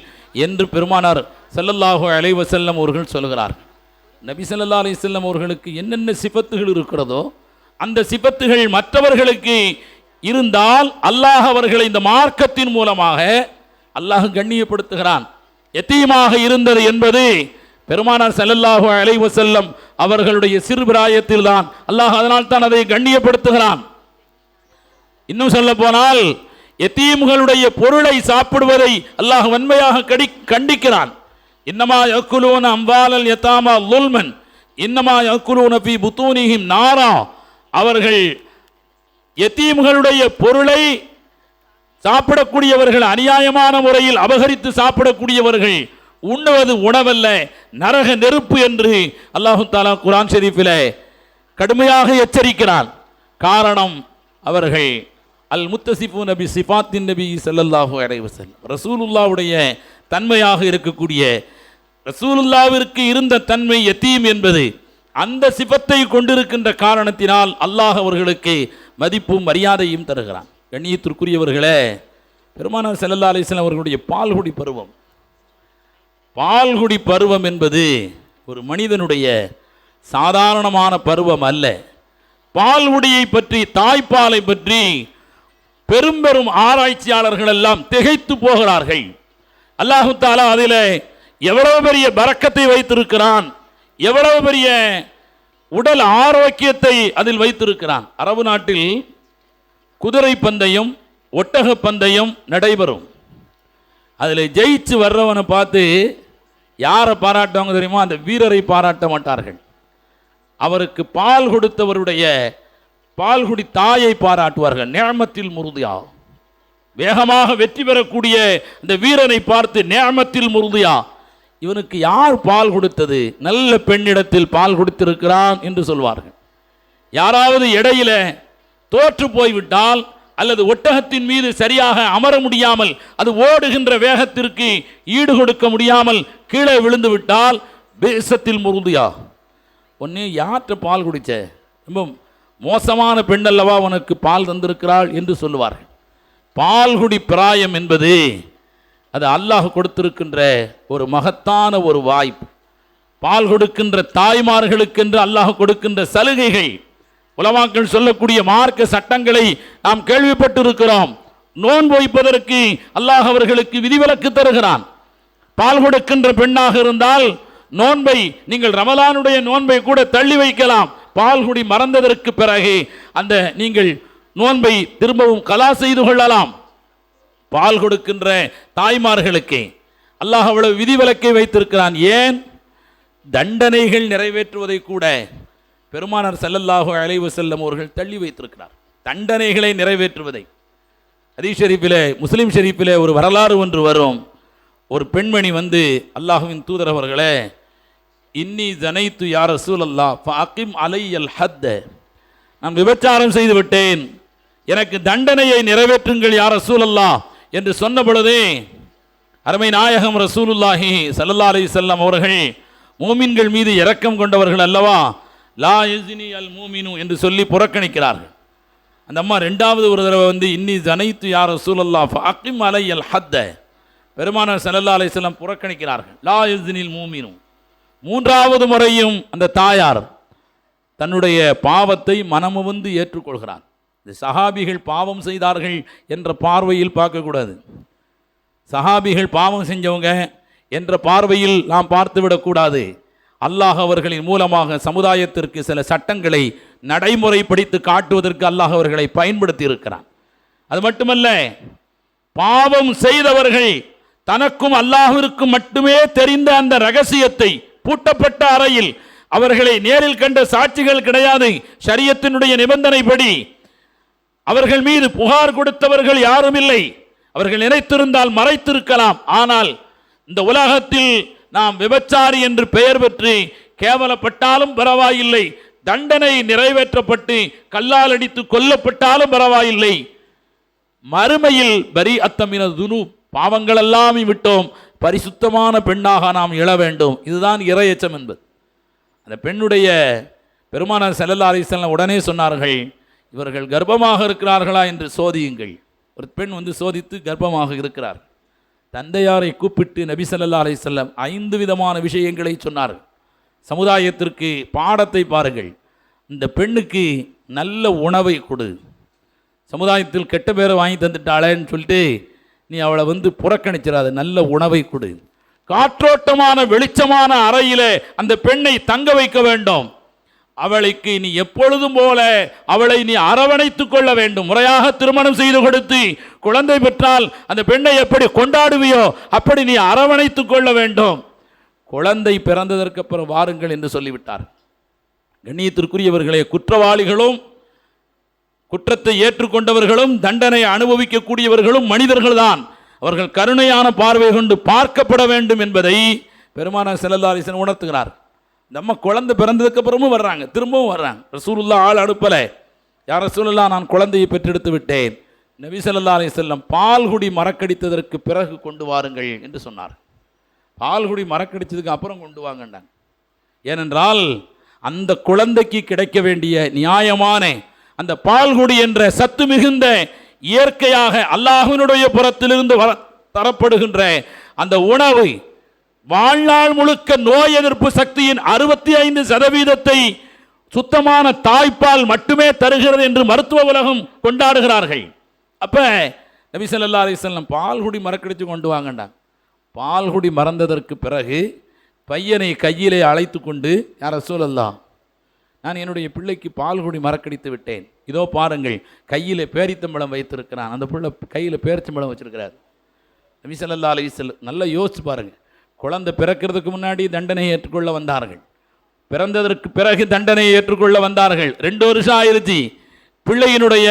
என்று பெருமானார் ஸல்லல்லாஹு அலைஹி வஸல்லம் அவர்கள் சொல்கிறார்கள். நபி ஸல்லல்லாஹு அலைஹி வஸல்லம் அவர்களுக்கு என்னென்ன சிபத்துகள் இருக்கிறதோ அந்த சிபத்துகள் மற்றவர்களுக்கு இருந்தால் அல்லாஹ் அவர்களை இந்த மார்க்கத்தின் மூலமாக அல்லாஹ் கண்ணியப்படுத்துகிறான். யத்தீமாக இருந்தது என்பது பெருமானார் ஸல்லல்லாஹு அலைஹி வஸல்லம் அவர்களுடைய சிறுபிராயத்தில் தான் அல்லாஹ் அதனால் தான் அதை கண்ணியப்படுத்துகிறான். இன்னும் சொல்ல போனால் யத்தீம்களுடைய பொருளை சாப்பிடுவதை அல்லாஹ் வன்மையாக கண்டிக்கிறான். இன்னமா யக்குலூன அம்வாலல் யதாமா லுல்மன் இன்னமா யக்குலூன ஃபீ புத்தூனிஹிம் நாரா, அவர்கள் யத்தீம்களுடைய பொருளை சாப்பிடக்கூடியவர்கள், அநியாயமான முறையில் அபகரித்து சாப்பிடக்கூடியவர்கள், உண்ணுவது உணவல்ல நரக நெருப்பு என்று அல்லாஹு தஆலா குர்ஆன் ஷரீஃபிலே கடுமையாக எச்சரிக்கிறான். காரணம், அவர்கள் அல் முத்தசிஃபூன பி சிஃபாத்தின் நபி ஸல்லல்லாஹு அலைஹி வஸல்லம், ரசூலுல்லாஹ்வுடைய தன்மையாக இருக்கக்கூடிய, ரசூலுல்லாஹ்விற்கு இருந்த தன்மை யத்தீம் என்பது, அந்த சிஃபத்தை கொண்டிருக்கின்ற காரணத்தினால் அல்லாஹ் அவர்களுக்கு மதிப்பும் மரியாதையும் தருகிறான். கண்ணியத்திற்குரியவர்களே, பெருமானார் ஸல்லல்லாஹு அலைஹி வஸல்லம் அவர்களுடைய பால்குடி பருவம், பால்குடி பருவம் என்பது ஒரு மனிதனுடைய சாதாரணமான பருவம் அல்ல. பால்குடியை பற்றி, தாய்ப்பாலை பற்றி பெரும் பெரும் ஆராய்ச்சியாளர்கள் எல்லாம் திகைத்து போகிறார்கள். அல்லாஹு தஆலா அதில் எவ்வளவு பெரிய பரக்கத்தை வைத்திருக்கிறான், எவ்வளவு பெரிய உடல் ஆரோக்கியத்தை அதில் வைத்திருக்கிறான். அரபு நாட்டில் குதிரை பந்தயம், ஒட்டக பந்தயம் நடைபெறும். அதில் ஜெயிச்சு வர்றவனை பார்த்து யாரை பாராட்டுவாங்க தெரியுமா? அந்த வீரரை பாராட்ட மாட்டார்கள். அவருக்கு பால் கொடுத்தவருடைய பால்குடி தாயை பாராட்டுவார்கள். நிஅமத்தில் முர்தியா, வேகமாக வெற்றி பெறக்கூடிய இந்த வீரனை பார்த்து நிஅமத்தில் முர்தியா, இவனுக்கு யார் பால் கொடுத்தது? நல்ல பெண்ணிடத்தில் பால் கொடுத்திருக்கிறான் என்று சொல்வார்கள். யாராவது இடையில தோற்று போய்விட்டால் அல்லது ஒட்டகத்தின் மீது சரியாக அமர முடியாமல் அது ஓடுகின்ற வேகத்திற்கு ஈடு கொடுக்க முடியாமல் கீழே விழுந்து விட்டால் பேசத்தில் முருந்தியா, ஒன்னே யார்கிட்ட பால் குடிச்ச? ரொம்ப மோசமான பெண் அல்லவா உனக்கு பால் தந்திருக்கிறாள் என்று சொல்லுவார்கள். பால்குடி பிராயம் என்பது அது அல்லாஹ் கொடுத்திருக்கின்ற ஒரு மகத்தான ஒரு வாய்ப்பு. பால் கொடுக்கின்ற தாய்மார்களுக்கென்று அல்லாஹ் கொடுக்கின்ற சலுகைகள், உலமாக்கள் சொல்லக்கூடிய மார்க்க சட்டங்களை நாம் கேள்விப்பட்டிருக்கிறோம். நோன்பு வைப்பதற்கு அல்லாஹ் அவர்களுக்கு விதிவிலக்கு தருகிறான். பால் கொடுக்கின்ற பெண்ணாக இருந்தால் நோன்பை நீங்கள் ரமலானுடைய நோன்பை கூட தள்ளி வைக்கலாம். பால்குடி மறந்ததற்கு பிறகு அந்த நீங்கள் நோன்பை திரும்பவும் கலா செய்து கொள்ளலாம். பால் கொடுக்கின்ற தாய்மார்களுக்கு அல்லாஹ் அவ்வளவு விதிவிலக்கை வைத்திருக்கிறான். ஏன்? தண்டனைகள் நிறைவேற்றுவதை கூட பெருமானார் ஸல்லல்லாஹு அலைஹி வஸல்லம் அவர்கள் தள்ளி வைத்திருக்கிறார். தண்டனைகளை நிறைவேற்றுவதை ஹதீஸ் ஷரீஃபிலே, முஸ்லிம் ஷரீஃபிலே ஒரு வரலாறு ஒன்று வரும். ஒரு பெண்மணி வந்து, அல்லாஹ்வின் தூதர் அவர்களே, இன்னி ஜனைத்து யா ரசூலல்லாஹ் ஃபஅகிம் அலையல் ஹத்த, நான் விபச்சாரம் செய்து விட்டேன், எனக்கு தண்டனையை நிறைவேற்றுங்கள் யா ரசூலல்லாஹ் என்று சொன்ன பொழுதே அருமை நாயகம் ரசூலுல்லாஹி ஸல்லல்லாஹு அலைஹி வஸல்லம் அவர்கள் மூமின்கள் மீது இரக்கம் கொண்டவர்கள் அல்லவா, லா யஸ்னி அல் மூமினு என்று சொல்லி புறக்கணிக்கிறார்கள். அந்த அம்மா ரெண்டாவது ஒரு தடவை வந்து இன்னி ஜனைத்து யா ரசூலல்லாஹ் ஃபஅகிம் அலையல் ஹத்த, பெருமானார் ஸல்லல்லாஹு அலைஹி வஸல்லம் புறக்கணிக்கிறார்கள். லா யஸ்னில் மூமினு. மூன்றாவது முறையும் அந்த தாயார் தன்னுடைய பாவத்தை மனமுவந்து ஏற்றுக்கொள்கிறார். இந்த சஹாபிகள் பாவம் செய்தார்கள் என்ற பார்வையில் பார்க்கக்கூடாது. சஹாபிகள் பாவம் செஞ்சவங்க என்ற பார்வையில் நாம் பார்த்துவிடக்கூடாது. அல்லாஹ் அவர்களின் மூலமாக சமுதாயத்திற்கு சில சட்டங்களை நடைமுறைப்படுத்தி காட்டுவதற்கு அல்லாஹ் அவர்களை பயன்படுத்தி இருக்கிறான். அது மட்டுமல்ல, பாவம் செய்தவர்கள் தனக்கும் அல்லாஹ்விற்கும் மட்டுமே தெரிந்த அந்த ரகசியத்தை பூட்டப்பட்ட அறையில், அவர்களை நேரில் கண்ட சாட்சிகள் கிடையாது, ஷரியத்தினுடைய நிபந்தனைப்படி அவர்கள் மீது புகார் கொடுத்தவர்கள் யாரும் இல்லை. அவர்கள் நினைத்திருந்தால் மறைத்திருக்கலாம். ஆனால் இந்த உலகத்தில் நாம் விபச்சாரி என்று பெயர் பெற்று கேவலப்பட்டாலும் பரவாயில்லை, தண்டனை நிறைவேற்றப்பட்டு கல்லால் அடித்து கொல்லப்பட்டாலும் பரவாயில்லை, மறுமையில் பரி அத்தமின துனு, பாவங்கள் எல்லாம் விட்டோம், பரிசுத்தமான பெண்ணாக நாம் எழ வேண்டும். இதுதான் இறையச்சம் என்பது. அந்த பெண்ணுடைய பெருமானார் ஸல்லல்லாஹு அலைஹி வஸல்லம் உடனே சொன்னார்கள், இவர்கள் கர்ப்பமாக இருக்கிறார்களா என்று சோதியுங்கள். ஒரு பெண் வந்து சோதித்து கர்ப்பமாக இருக்கிறார். தந்தையாரை கூப்பிட்டு நபி ஸல்லல்லாஹு அலைஹி வஸல்லம் 5 விதமான விஷயங்களை சொன்னார்கள். சமுதாயத்திற்கு பாடத்தை பாருங்கள். இந்த பெண்ணுக்கு நல்ல உணவை கொடு. சமுதாயத்தில் கெட்ட பேரை வாங்கி தந்துட்டாளேன்னு சொல்லிட்டு நீ அவளை வந்து புறக்கணிச்சிடாத, நல்ல உணவை கொடு. காற்றோட்டமான வெளிச்சமான அறையிலே அந்த பெண்ணை தங்க வைக்க வேண்டும். அவளுக்கு நீ எப்பொழுதும் போல அவளை நீ அரவணைத்துக் கொள்ள வேண்டும். முறையாக திருமணம் செய்து கொடுத்து குழந்தை பெற்றால் அந்த பெண்ணை எப்படி கொண்டாடுவியோ அப்படி நீ அரவணைத்துக் கொள்ள வேண்டும். குழந்தை பிறந்ததற்கு அப்புறம் வாருங்கள் என்று சொல்லிவிட்டார். கண்ணியத்திற்குரியவர்களே, குற்றவாளிகளும் குற்றத்தை ஏற்றுக்கொண்டவர்களும் தண்டனை அனுபவிக்கக்கூடியவர்களும் மனிதர்கள்தான். அவர்கள் கருணையான பார்வை கொண்டு பார்க்கப்பட வேண்டும் என்பதை பெருமானார் ஸல்லல்லாஹு அலைஹி வஸல்லம் உணர்த்துகிறார். நம்ம குழந்தை பிறந்ததுக்கு அப்புறமும் வர்றாங்க, திரும்பவும் வர்றாங்க. ரசூலுல்லாஹ் ஆள் அனுப்பலை, யார் ரசூலுல்லாஹ் நான் குழந்தையை பெற்றெடுத்து விட்டேன். நபி ஸல்லல்லாஹு அலைஹி வஸல்லம் பால்குடி மறக்கடித்ததற்கு பிறகு கொண்டு வாருங்கள் என்று சொன்னார். பால்குடி மறக்கடித்ததுக்கு அப்புறம் கொண்டு வாங்கண்டாங்க. ஏனென்றால் அந்த குழந்தைக்கு கிடைக்க வேண்டிய நியாயமான அந்த பால்குடி என்ற சத்து மிகுந்த இயற்கையாக அல்லாஹ்வினுடைய புறத்திலிருந்து தரப்படுகின்ற அந்த உணவை வாழ்நாள் முழுக்க நோய் எதிர்ப்பு சக்தியின் 65% சுத்தமான தாய்ப்பால் மட்டுமே தருகிறது என்று மருத்துவ உலகம் கொண்டாடுகிறார்கள். அப்ப நபி ஸல்லல்லாஹு அலைஹி வஸல்லம் பால்குடி மறக்கடித்து கொண்டு வாங்கண்டாங்க. பால்குடி மறந்ததற்கு பிறகு பையனை கையிலே அழைத்து கொண்டு, யார் ரசூலல்லாஹ், நான் என்னுடைய பிள்ளைக்கு பால்குடி மறக்கடித்து விட்டேன், இதோ பாருங்கள் கையில் பேரித்தம்பழம் வைத்திருக்கிறான். அந்த பிள்ளை கையில் பேரிச்சம்பழம் வச்சிருக்கிறார். நபி ஸல்லல்லாஹு அலைஹி வஸல்லம் நல்லா யோசிச்சு பாருங்கள். குழந்தை பிறக்கிறதுக்கு முன்னாடி தண்டனையை ஏற்றுக்கொள்ள வந்தார்கள், பிறந்ததற்கு பிறகு தண்டனையை ஏற்றுக்கொள்ள வந்தார்கள். 2 வருஷம் ஆயிருச்சு. பிள்ளையினுடைய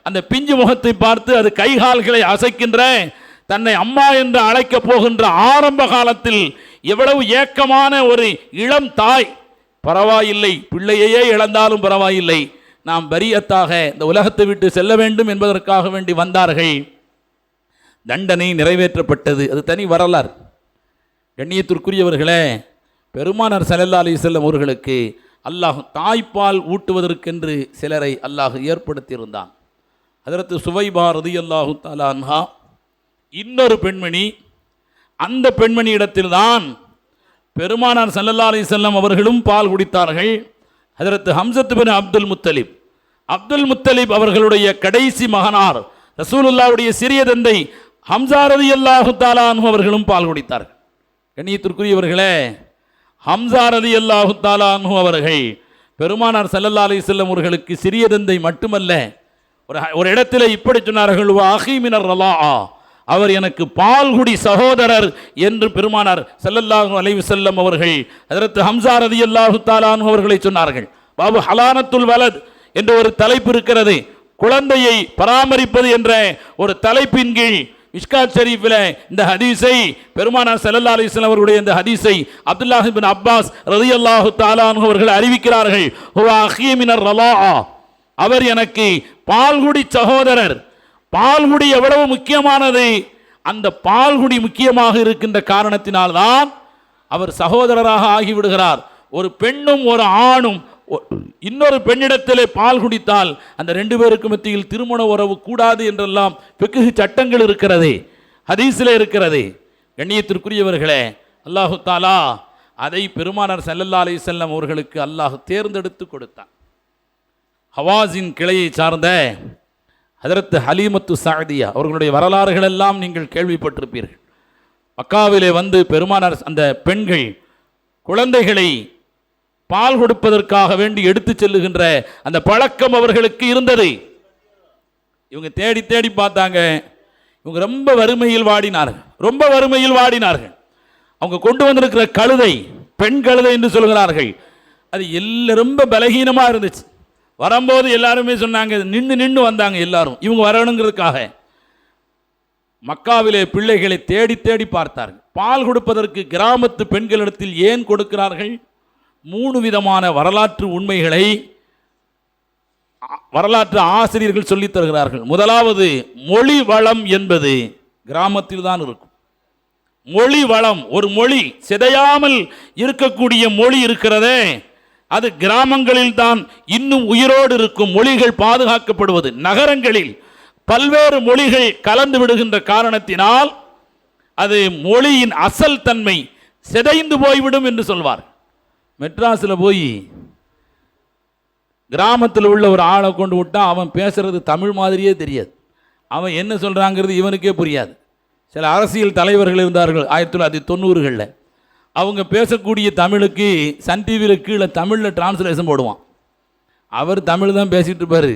அந்த பிஞ்சு முகத்தை பார்த்து அது கைகால்களை அசைக்கின்ற, தன்னை அம்மா என்று அழைக்கப் போகின்ற ஆரம்ப காலத்தில் எவ்வளவு ஏக்கமான ஒரு இளம் தாய். பரவாயில்லை, பிள்ளையையே இழந்தாலும் பரவாயில்லை, நாம் பரியத்தாக இந்த உலகத்தை விட்டு செல்ல வேண்டும் என்பதற்காக வேண்டி வந்தார்கள். தண்டனை நிறைவேற்றப்பட்டது. அது தனி வரலாறு. கண்ணியத்திற்குரியவர்களே, பெருமானார் ஸல்லல்லாஹு அலைஹி வஸல்லம் அவர்களுக்கு அல்லாஹ் தாய்ப்பால் ஊட்டுவதற்கென்று சிலரை அல்லாஹ் ஏற்படுத்தியிருந்தான். ஹஜ்ரத் சுவைபா ரலியல்லாஹு தஆலா அன்ஹா இன்னொரு பெண்மணி. அந்த பெண்மணியிடத்தில்தான் பெருமானார் ஸல்லல்லாஹு அலைஹி வஸல்லம் அவர்களும் பால் குடித்தார்கள். ஹஜ்ரத் ஹம்ஸத் பின் அப்துல் முத்தலிப் அவர்களுடைய கடைசி மகனார் ரசூலுல்லாஹ்வுடைய சிறிய தந்தை ஹம்ஸா ரலியல்லாஹு தஆலா அன்ஹு அவர்களும் பால் குடித்தார்கள். கண்ணியத்திற்குரியவர்களே, ஹம்ஸா ரலியல்லாஹு தஆலா அன்ஹு அவர்கள் பெருமானார் ஸல்லல்லாஹு அலைஹி வஸல்லம் அவர்களுக்கு சிறிய தந்தை மட்டுமல்ல, ஒரு இடத்துல இப்படி சொன்னார்கள், அஹீ மினர் ரலாஆ, அவர் எனக்கு பால்குடி சகோதரர் என்று பெருமானார் ஸல்லல்லாஹு அலைஹி வஸல்லம் அவர்கள் ஹஜ்ரத் ஹம்ஸா ரலியல்லாஹு தஆலா அன்ஹு அவர்களை சொன்னார்கள். பாபு ஹலானத்துல் வலத் என்ற ஒரு தலைப்பு இருக்கிறது. குழந்தையை பராமரிப்பது என்ற ஒரு தலைப்பின் கீழ் மிஷ்காத் ஷரீஃபில் இந்த ஹதீஸை பெருமானார் ஸல்லல்லாஹு அலைஹி வஸல்லம் அவர்களுடைய இந்த ஹதீஸை அப்துல்லாஹ் இப்னு அப்பாஸ் ரலியல்லாஹு தஆலா அன்ஹு அவர்கள் அறிவிக்கிறார்கள். ஹுவ அஹீ மினர் ரலாஆ, அவர் எனக்கு பால்குடி சகோதரர். பால்குடி எவ்வளவு முக்கியமானது, அந்த பால்குடி முக்கியமாக இருக்கின்ற காரணத்தினால்தான் அவர் சகோதரராக ஆகிவிடுகிறார். ஒரு பெண்ணும் ஒரு ஆணும் இன்னொரு பெண்ணிடத்திலே பால் குடித்தால் அந்த ரெண்டு பேருக்கு மத்தியில் திருமண உறவு கூடாது என்றெல்லாம் ஃபிக்ஹ் சட்டங்கள் இருக்கிறது, ஹதீஸிலே இருக்கிறது. கண்ணியத்திற்குரியவர்களே, அல்லாஹு தாலா அதை பெருமானார் ஸல்லல்லாஹு அலைஹி வஸல்லம் அவர்களுக்கு அல்லாஹ் தேர்ந்தெடுத்து கொடுத்தான். ஹவாஸின் கிளையை சார்ந்த ஹஜ்ரத் ஹலீமத்து ஸஅதியா அவர்களுடைய வரலாறுகள் எல்லாம் நீங்கள் கேள்விப்பட்டிருப்பீர்கள். மக்காவிலே வந்து பெருமானார் அந்த பெண்கள் குழந்தைகளை பால் கொடுப்பதற்காக வேண்டி எடுத்து செல்லுகின்ற அந்த பழக்கம் அவர்களுக்கு இருந்தது. இவங்க தேடி தேடி பார்த்தாங்க. இவங்க ரொம்ப வறுமையில் வாடினார்கள். அவங்க கொண்டு வந்திருக்கிற கழுதை, பெண் கழுதை என்று சொல்கிறார்கள், அது எல்லாம் ரொம்ப பலகீனமாக இருந்துச்சு. வரும்போது எல்லாருமே சொன்னாங்க, நின்று வந்தாங்க எல்லாரும் இவங்க வரணுங்கிறதுக்காக. மக்காவிலே பிள்ளைகளை தேடி தேடி பார்த்தார்கள். பால் கொடுப்பதற்கு கிராமத்து பெண்களிடத்தில் ஏன் கொடுக்கிறார்கள்? 3 விதமான வரலாற்று உண்மைகளை வரலாற்று ஆசிரியர்கள் சொல்லித் தருகிறார்கள். முதலாவது, மொழி வளம் என்பது கிராமத்தில் தான் இருக்கும். மொழி வளம், ஒரு மொழி சிதையாமல் இருக்கக்கூடிய மொழி இருக்கிறதே, அது கிராமங்களில் தான் இன்னும் உயிரோடு இருக்கும். மொழிகள் பாதுகாக்கப்படுவது நகரங்களில் பல்வேறு மொழிகள் கலந்து விடுகின்ற காரணத்தினால் அது மொழியின் அசல் தன்மை சிதைந்து போய்விடும் என்று சொல்வார். மெட்ராஸில் போய் கிராமத்தில் உள்ள ஒரு ஆளை கொண்டு விட்டால் அவன் பேசுறது தமிழ் மாதிரியே தெரியாது. அவன் என்ன சொல்கிறாங்கிறது இவனுக்கே புரியாது. சில அரசியல் தலைவர்கள் இருந்தார்கள் 1990களில். அவங்க பேசக்கூடிய தமிழுக்கு சன் டிவியில் கீழே தமிழில் டிரான்ஸ்லேஷன் போடுவான். அவர் தமிழ் தான் பேசிகிட்டு இருப்பார்,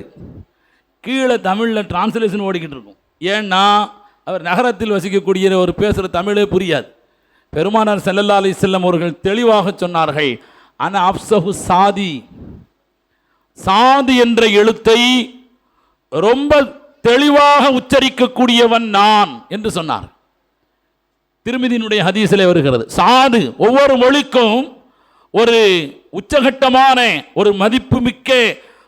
கீழே தமிழில் டிரான்ஸ்லேஷன் ஓடிக்கிட்டு இருக்கும். ஏன்னா அவர் நகரத்தில் வசிக்கக்கூடிய ஒரு பேசுகிற தமிழே புரியாது. பெருமானார் ஸல்லல்லாஹு அலைஹி வஸல்லம் அவர்கள் தெளிவாக சொன்னார்கள், அன அஃப்ஸஹு சாதி என்ற எழுத்தை ரொம்ப தெளிவாக உச்சரிக்கக்கூடியவன் நான் என்று சொன்னார். திருமிதியினுடைய ஹதீஸிலே வருகிறது. சாது, ஒவ்வொரு மொழிக்கும் ஒரு உச்சகட்டமான ஒரு மதிப்புமிக்க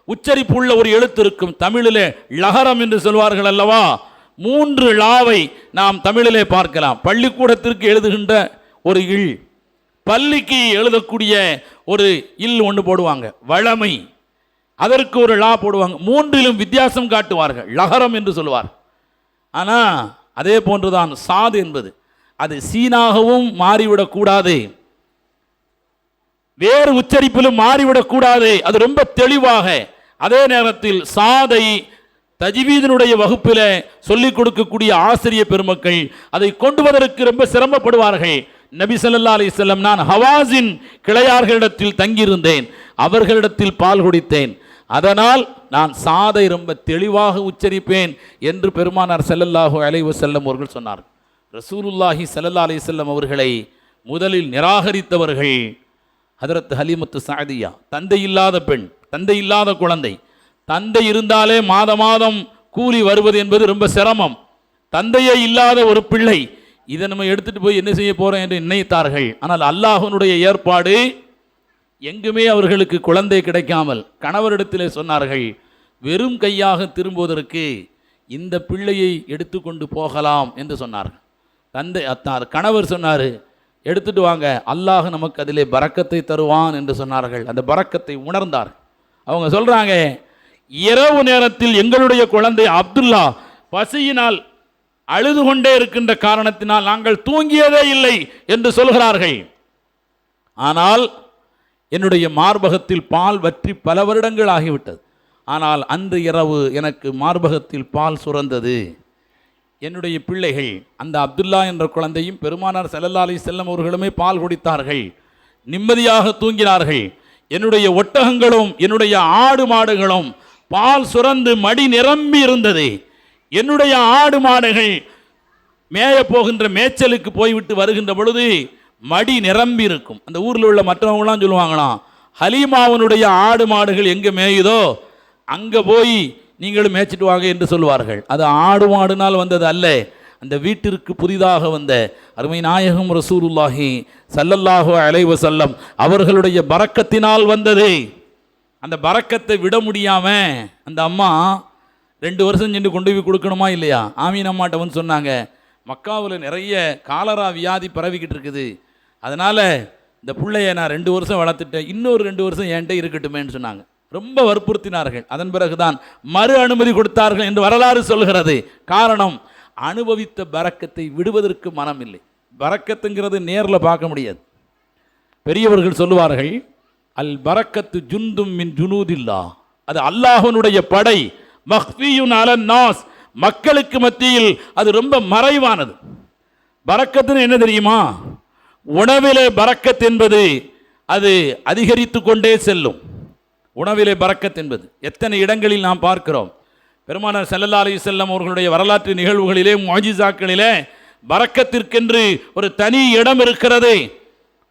உச்சரிப்புள்ள ஒரு எழுத்து இருக்கும். தமிழிலே லகரம் என்று சொல்வார்கள் அல்லவா, 3 லாவை நாம் தமிழிலே பார்க்கலாம். பள்ளிக்கூடத்திற்கு எழுதுகின்ற ஒரு இல், பள்ளிக்கு எழுதக்கூடிய ஒரு இல் ஒன்று போடுவாங்க, வழமை, அதற்கு ஒரு லா போடுவாங்க. 3லும் வித்தியாசம் காட்டுவார்கள், லகரம் என்று சொல்வார். ஆனால் அதே போன்றுதான் சாது என்பது, அது சீனாகவும் மாறிவிடக்கூடாது, வேறு உச்சரிப்பிலும் மாறிவிடக்கூடாது. அது ரொம்ப தெளிவாக, அதே நேரத்தில் சாதை தஜ்வீதினுடைய வகுப்பில் சொல்லிக் கொடுக்கக்கூடிய ஆசிரிய பெருமக்கள் அதை கொண்டு வருவதற்கு ரொம்ப சிரமப்படுவார்கள். நபி ஸல்லல்லாஹு அலைஹி வஸல்லம், நான் ஹவாஸின் கிளையார்களிடத்தில் தங்கியிருந்தேன், அவர்களிடத்தில் பால் குடித்தேன், அதனால் நான் சாதை ரொம்ப தெளிவாக உச்சரிப்பேன் என்று பெருமானார் ஸல்லல்லாஹு அலைஹி வஸல்லம் அவர்கள் சொன்னார். ரசூலுல்லாஹி ஸல்லல்லாஹு அலைஹி வஸல்லம் அவர்களை முதலில் நிராகரித்தவர்கள் ஹஜ்ரத் ஹலீமத்து ஸஅதியா. தந்தை இல்லாத பெண், தந்தை இல்லாத குழந்தை. தந்தை இருந்தாலே மாதம் கூலி வருவது என்பது ரொம்ப சிரமம். தந்தையே இல்லாத ஒரு பிள்ளை இதை நம்ம எடுத்துட்டு போய் என்ன செய்ய போறோம் என்று நினைத்தார்கள். ஆனால் அல்லாஹ்வுடைய ஏற்பாடு, எங்குமே அவர்களுக்கு குழந்தை கிடைக்காமல் கணவரிடத்திலே சொன்னார்கள், வெறும் கையாக திரும்புவதற்கு இந்த பிள்ளையை எடுத்துக்கொண்டு போகலாம் என்று சொன்னார்கள். கணவர் சொன்னார், எடுத்துட்டு வாங்க, அல்லாஹ் நமக்கு அதிலே பரக்கத்தை தருவான் என்று சொன்னார்கள். அந்த பரக்கத்தை உணர்ந்தார். அவங்க சொல்றாங்க, இரவு நேரத்தில் எங்களுடைய குழந்தை அப்துல்லா பசியினால் அழுது கொண்டே இருக்கின்ற காரணத்தினால் நாங்கள் தூங்கியதே இல்லை என்று சொல்கிறார்கள். ஆனால் என்னுடைய மார்பகத்தில் பால் வற்றி பல வருடங்கள் ஆகிவிட்டது. ஆனால் அன்று இரவு எனக்கு மார்பகத்தில் பால் சுரந்தது. என்னுடைய பிள்ளைகள், அந்த அப்துல்லா என்ற குழந்தையும் பெருமானார் ஸல்லல்லாஹு அலைஹி வஸல்லம் அவர்களுமே பால் குடித்தார்கள், நிம்மதியாக தூங்கினார்கள். என்னுடைய ஒட்டகங்களும் என்னுடைய ஆடு மாடுகளும் பால் சுரந்து மடி நிரம்பி இருந்தது. என்னுடைய ஆடு மாடுகள் மேய போகின்ற மேய்ச்சலுக்கு போய்விட்டு வருகின்ற பொழுது மடி நிரம்பி இருக்கும். அந்த ஊரில் உள்ள மற்றவங்களாம் சொல்லுவாங்களாம், ஹலீமாவனுடைய ஆடு மாடுகள் எங்கே மேயுதோ அங்கே போய் நீங்களும் மேய்ச்சிட்டு வாங்க என்று சொல்லுவார்கள். அது ஆடு மாடுனால் வந்தது அல்ல, அந்த வீட்டிற்கு புதிதாக வந்த அருமை நாயகம் ரசூலுல்லாஹி ஸல்லல்லாஹு அலைஹி வஸல்லம் அவர்களுடைய பரக்கத்தினால் வந்தது. அந்த பரக்கத்தை விட முடியாமல் அந்த அம்மா 2 வருஷம் சென்று கொண்டு போய் கொடுக்கணுமா இல்லையா? ஆமீன் அம்மாட்ட வந்து சொன்னாங்க, மக்காவில் நிறைய காலரா வியாதி பரவிக்கிட்டு இருக்குது, அதனால் இந்த பிள்ளைய நான் 2 வருஷம் வளர்த்துட்டேன், இன்னொரு 2 வருஷம் என்கிட்ட இருக்கட்டுமேன்னு சொன்னாங்க. ரொம்ப வற்புறுத்தினார்கள். அதன் பிறகுதான் மறு அனுமதி கொடுத்தார்கள் என்று வரலாறு சொல்கிறது. காரணம், அனுபவித்த பரக்கத்தை விடுவதற்கு மனம் இல்லை. பரக்கத்துங்கிறது நேரில் பார்க்க முடியாது. பெரியவர்கள் சொல்லுவார்கள், அல் பரக்கத்து ஜுந்தும் மின் ஜுனூதில்லா, அது அல்லாஹ்வுடைய படை, மக்ஃபியுன் அலன் நாஸ், மக்களுக்கு மத்தியில் அது ரொம்ப மறைவானது. பரக்கத்துன்னு என்ன தெரியுமா? உணவிலே பரக்கத் என்பது அது அதிகரித்து கொண்டே செல்லும். உணவிலே பரக்கத் என்பது எத்தனை இடங்களில் நாம் பார்க்கிறோம். பெருமானார் ஸல்லல்லாஹு அலைஹி வஸல்லம் அவர்களுடைய வரலாற்று நிகழ்வுகளிலே, முஅஜிசாக்களிலே பரக்கத்திற்கென்று ஒரு தனி இடம் இருக்கிறது.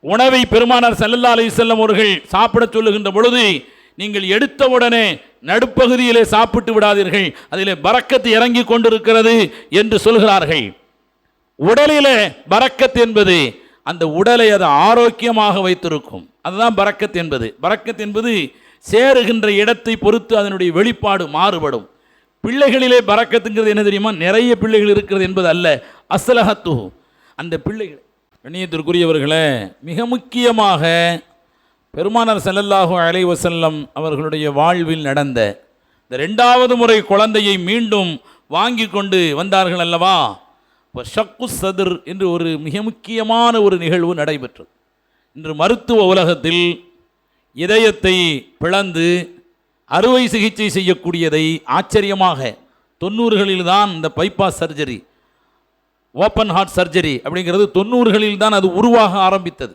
உணவை பெருமானார் ஸல்லல்லாஹு அலைஹி வஸல்லம் அவர்கள் சாப்பிட சொல்லுகின்ற பொழுது, நீங்கள் எடுத்த உடனே நடுப்பகுதியிலே சாப்பிட்டு விடாதீர்கள், அதிலே பரக்கத்து இறங்கி கொண்டிருக்கிறது என்று சொல்கிறார்கள். உடலிலே பரக்கத் என்பது அந்த உடலை அது ஆரோக்கியமாக வைத்திருக்கும். அதுதான் பரக்கத் என்பது. பரக்கத் என்பது சேருகின்ற இடத்தை பொறுத்து அதனுடைய வெளிப்பாடு மாறுபடும். பிள்ளைகளிலே பரக்கத்துங்கிறது என்ன தெரியுமா? நிறைய பிள்ளைகள் இருக்கிறது என்பது அல்ல, அஸ்லஹத்து, அந்த பிள்ளைகள். கண்ணியத்திற்குரியவர்களே, மிக முக்கியமாக பெருமானார் ஸல்லல்லாஹு அலைஹி வஸல்லம் அவர்களுடைய வாழ்வில் நடந்த இந்த 2வது முறை குழந்தையை மீண்டும் வாங்கி கொண்டு வந்தார்கள் அல்லவா, இப்போ ஷக்கு சதுர் என்று ஒரு மிக முக்கியமான ஒரு நிகழ்வு நடைபெற்றது. இன்று மருத்துவ உலகத்தில் இதயத்தை பிளந்து அறுவை சிகிச்சை செய்யக்கூடியதை ஆச்சரியமாக 90களில் தான் இந்த bypass surgery, open heart surgery அப்படிங்கிறது 90களில் தான் அது உருவாக ஆரம்பித்தது.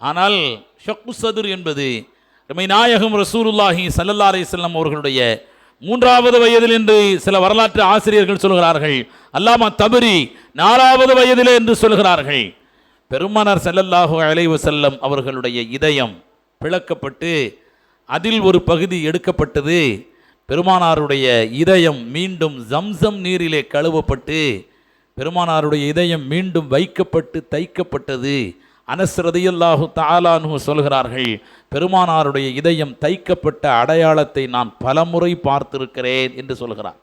ஆனால் ஷக்கு சதுர் என்பது நம்மை நாயகம் ரசூலுல்லாஹி ஸல்லல்லாஹு அலைஹி வஸல்லம் அவர்களுடைய 3வது வயதில் என்று சில வரலாற்று ஆசிரியர்கள் சொல்கிறார்கள். அல்லாமா தபரி 4வது வயதிலே என்று சொல்கிறார்கள். பெருமானார் ஸல்லல்லாஹு அலைஹி வஸல்லம் அவர்களுடைய இதயம் பிளக்கப்பட்டு அதில் ஒரு பகுதி எடுக்கப்பட்டது. பெருமானாருடைய இதயம் மீண்டும் ஜம்சம் நீரிலே கழுவப்பட்டு பெருமானாருடைய இதயம் மீண்டும் வைக்கப்பட்டு தைக்கப்பட்டது. அனஸ் ரலியல்லாஹு தஆலா அன்ஹு சொல்கிறார்கள், பெருமானாருடைய இதயம் தைக்கப்பட்ட அடையாளத்தை நான் பலமுறை பார்த்திருக்கிறேன் என்று சொல்கிறார்.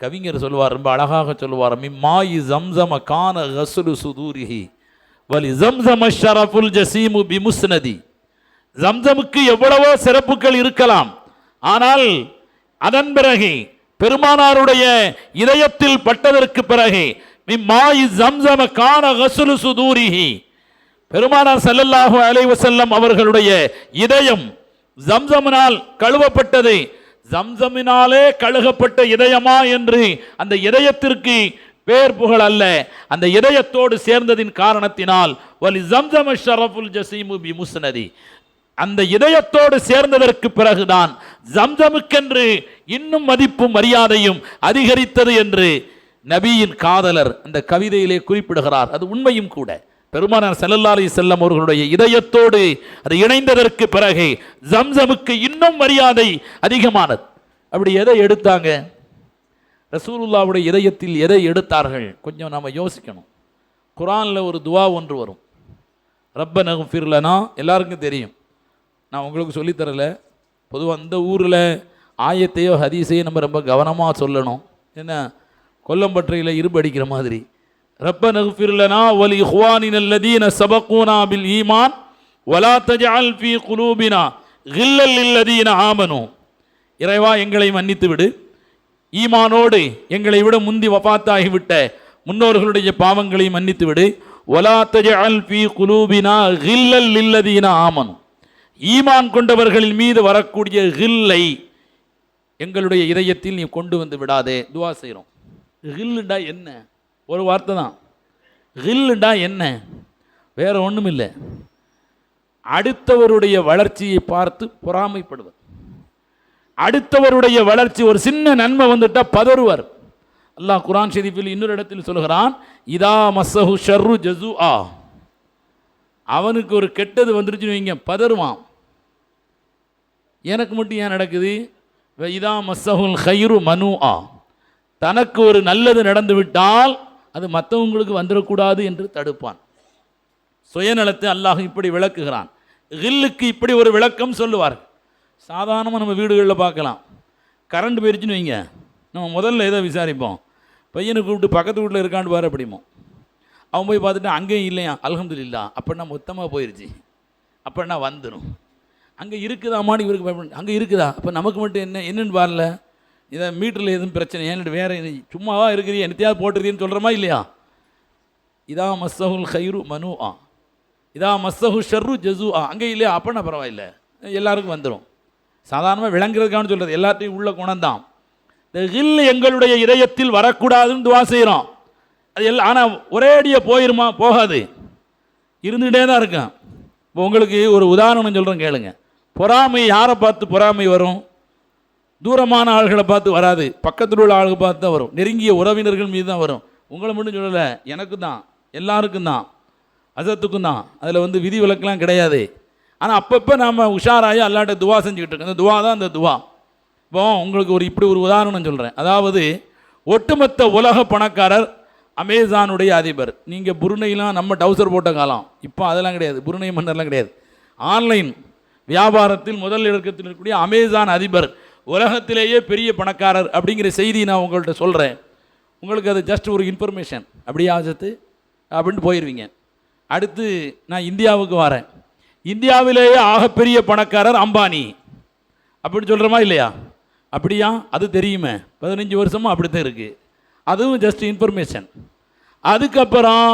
கவிஞர் சொல்வார், ரொம்ப அழகாக சொல்வார், மிம்மாயி ஜம்சம கான கஸ்லு சுதூரிஹி வலி ஜம்சம ஷரஃபுல் ஜஸீமு பிமுஸ்னதி. ஜம்சமுக்கு எவ்வளவோ சிறப்புகள் இருக்கலாம், ஆனால் அதன் பிறகு பெருமானாருடைய இதயத்தில் பட்டதற்கு பிறகு மிம்மாயி ஜம்சம கான கஸ்லு சுதூரிஹி, பெருமானார் ஸல்லல்லாஹு அலைஹி வஸல்லம் அவர்களுடைய இதயம் ஜம்சமினால் கழுவப்பட்டது. ஜம்சமினாலே கழுகப்பட்ட இதயமா என்று அந்த இதயத்திற்கு பேர் புகழ் அல்ல, அந்த இதயத்தோடு சேர்ந்ததின் காரணத்தினால் வலி ஜம்சம ஷரஃபுல் ஜஸீமு பிமுஸ்னதி, அந்த இதயத்தோடு சேர்ந்ததற்கு பிறகுதான் ஜம்சமுக்கென்று இன்னும் மதிப்பும் மரியாதையும் அதிகரித்தது என்று நபியின் காதலர் அந்த கவிதையிலே குறிப்பிடுகிறார். அது உண்மையும் கூட. பெருமானார் ஸல்லல்லாஹு அலைஹி வஸல்லம் அவர்களுடைய இதயத்தோடு அது இணைந்ததற்கு பிறகு ஜம்சமுக்கு இன்னும் மரியாதை அதிகமானது. அப்படி எதை எடுத்தாங்க? ரசூலுல்லாவுடைய இதயத்தில் எதை எடுத்தார்கள்? கொஞ்சம் நாம் யோசிக்கணும். குர்ஆனில் ஒரு துவா ஒன்று வரும், ரப்பனா இக்ஃபிர் லனா. எல்லாருக்கும் தெரியும், நான் உங்களுக்கு சொல்லித்தரல. பொதுவாக அந்த ஊரில் ஆயத்தையோ ஹதீஸையோ நம்ம ரொம்ப கவனமாக சொல்லணும். என்ன, கொல்லம்பற்றையில் இரும்பு அடிக்கிற மாதிரி. ரப்பனா இக்ஃபிர் லனா வ லி இஹ்வானினா அல்லதீன சபகூனா பில் ஈமான் வலா தஜஅல் ஃபீ குலூபினா கில்லல் லில்லதீன ஆமனு. இறைவா, எங்களை மன்னித்து விடு, ஈமானோடு எங்களை விட முந்தி வஃபாத்தாகிவிட்ட முன்னோர்களுடைய பாவங்களை மன்னித்து விடு. வலா தஜஅல் ஃபீ குலூபினா கில்லல் லில்லதீன ஆமனு. ஈமான் கொண்டவர்களின் மீது வரக்கூடிய கில்லை எங்களுடைய இதயத்தில் நீ கொண்டு வந்து விடாதே. துவா செய்கிறோம். கில்லுண்டா என்ன? ஒரு வார்த்தை தான். கில்லுண்டா என்ன? வேற ஒன்றும் இல்லை. அடுத்தவருடைய வளர்ச்சியை பார்த்து பொறாமைப்படுவர். அடுத்தவருடைய வளர்ச்சி, ஒரு சின்ன நன்மை வந்துட்டா பதறுவர். அல்லாஹ் குர்ஆன் ஷரீஃபில் இன்னொரு இடத்தில் சொல்கிறான், இதா மஸ்ஸஹு ஷர்ரு ஜஸூஆ. அவனுக்கு ஒரு கெட்டது வந்துருச்சுன்னு வைங்க, பதறுவான். எனக்கு மட்டும் ஏன் நடக்குது? இதா மஸ்ஸஹுல் கைரு மனூஆ. தனக்கு ஒரு நல்லது நடந்து விட்டால் அது மற்றவங்களுக்கு வந்துடக்கூடாது என்று தடுப்பான். சுயநலத்தை அல்லாஹ் இப்படி விளக்குகிறான். கில்லுக்கு இப்படி ஒரு விளக்கம் சொல்லுவார். சாதாரணமாக நம்ம வீடுகளில் பார்க்கலாம். கரண்ட் போயிடுச்சுன்னு வைங்க, நம்ம முதல்ல எதை விசாரிப்போம்? பையனை கூப்பிட்டு பக்கத்து வீட்டில் இருக்கான்னு பாரு அப்படிமோ. அவன் போய் பார்த்துட்டு அங்கேயும் இல்லையா, அல்ஹம்துலில்லாஹ், அப்படின்னா மொத்தமாக போயிடுச்சு, அப்படின்னா வந்துடும். அங்கே இருக்குதாமான்னு இவருக்கு பயப்பட, அங்கே இருக்குதா, அப்போ நமக்கு மட்டும் என்னென்னு பாரல, இதை மீட்டரில் எதுவும் பிரச்சனை, ஏன்னு வேறு சும்மாவா இருக்கிறீ, என்னத்தையாவது போட்டுருதீன்னு சொல்கிறோமா இல்லையா? இதா மஸ்ஸஹுல் கைரு மனூஆ இதா மஸ்ஸஹு ஷர்ரு ஜஸூஆ. அங்கே இல்லையா, அப்படின்னா பரவாயில்லை, எல்லாருக்கும் வந்துடும். சாதாரணமாக விளங்குறதுக்கான சொல்கிறது, எல்லாத்தையும் உள்ள குணம்தான். இந்த கில் எங்களுடைய இதயத்தில் வரக்கூடாதுன்னு துவா செய்கிறோம். அது எல்லாம் ஆனால் ஒரேடியாக போயிருமா? போகாது, இருந்துகிட்டே தான் இருக்கும். இப்போ உங்களுக்கு ஒரு உதாரணம் சொல்கிறேன் கேளுங்க. பொறாமை யாரை பார்த்து பொறாமை வரும்? தூரமான ஆள்களை பார்த்து வராது, பக்கத்தில் உள்ள ஆளுகளை பார்த்து தான் வரும். நெருங்கிய உறவினர்கள் மீது தான் வரும். உங்களை மட்டும் சொல்லலை, எனக்கு தான், எல்லாருக்கும் தான், அசத்துக்கும் தான். அதில் விதி விலக்கெலாம் கிடையாது. ஆனால் அப்பப்போ நாம் உஷாராகி அல்லாட்ட துவா செஞ்சுக்கிட்டு இருக்கோம். அந்த துவா தான் அந்த துவா. இப்போ உங்களுக்கு இப்படி ஒரு உதாரணம் சொல்கிறேன். அதாவது ஒட்டுமொத்த உலக பணக்காரர் அமேசானுடைய அதிபர். நீங்கள் புருனைலாம் நம்ம டவுசர் போட்ட காலம், இப்போ அதெல்லாம் கிடையாது, புருனை மன்னர்லாம் கிடையாது. ஆன்லைன் வியாபாரத்தில் முதல் இடத்தில் இருக்கக்கூடிய அமேசான் அதிபர் உலகத்திலேயே பெரிய பணக்காரர் அப்படிங்கிற செய்தி நான் உங்கள்கிட்ட சொல்கிறேன். உங்களுக்கு அது ஜஸ்ட் ஒரு இன்ஃபர்மேஷன், அப்படியே ஆசத்து அப்படின்ட்டு போயிடுவீங்க. அடுத்து நான் இந்தியாவுக்கு வரேன். இந்தியாவிலேயே ஆகப்பெரிய பணக்காரர் அம்பானி அப்படின்னு சொல்கிறோமா இல்லையா? அப்படியா? அது தெரியுமே, 15 வருஷமாக அப்படி தான் இருக்குது. அதுவும் ஜஸ்ட் இன்ஃபர்மேஷன். அதுக்கப்புறம்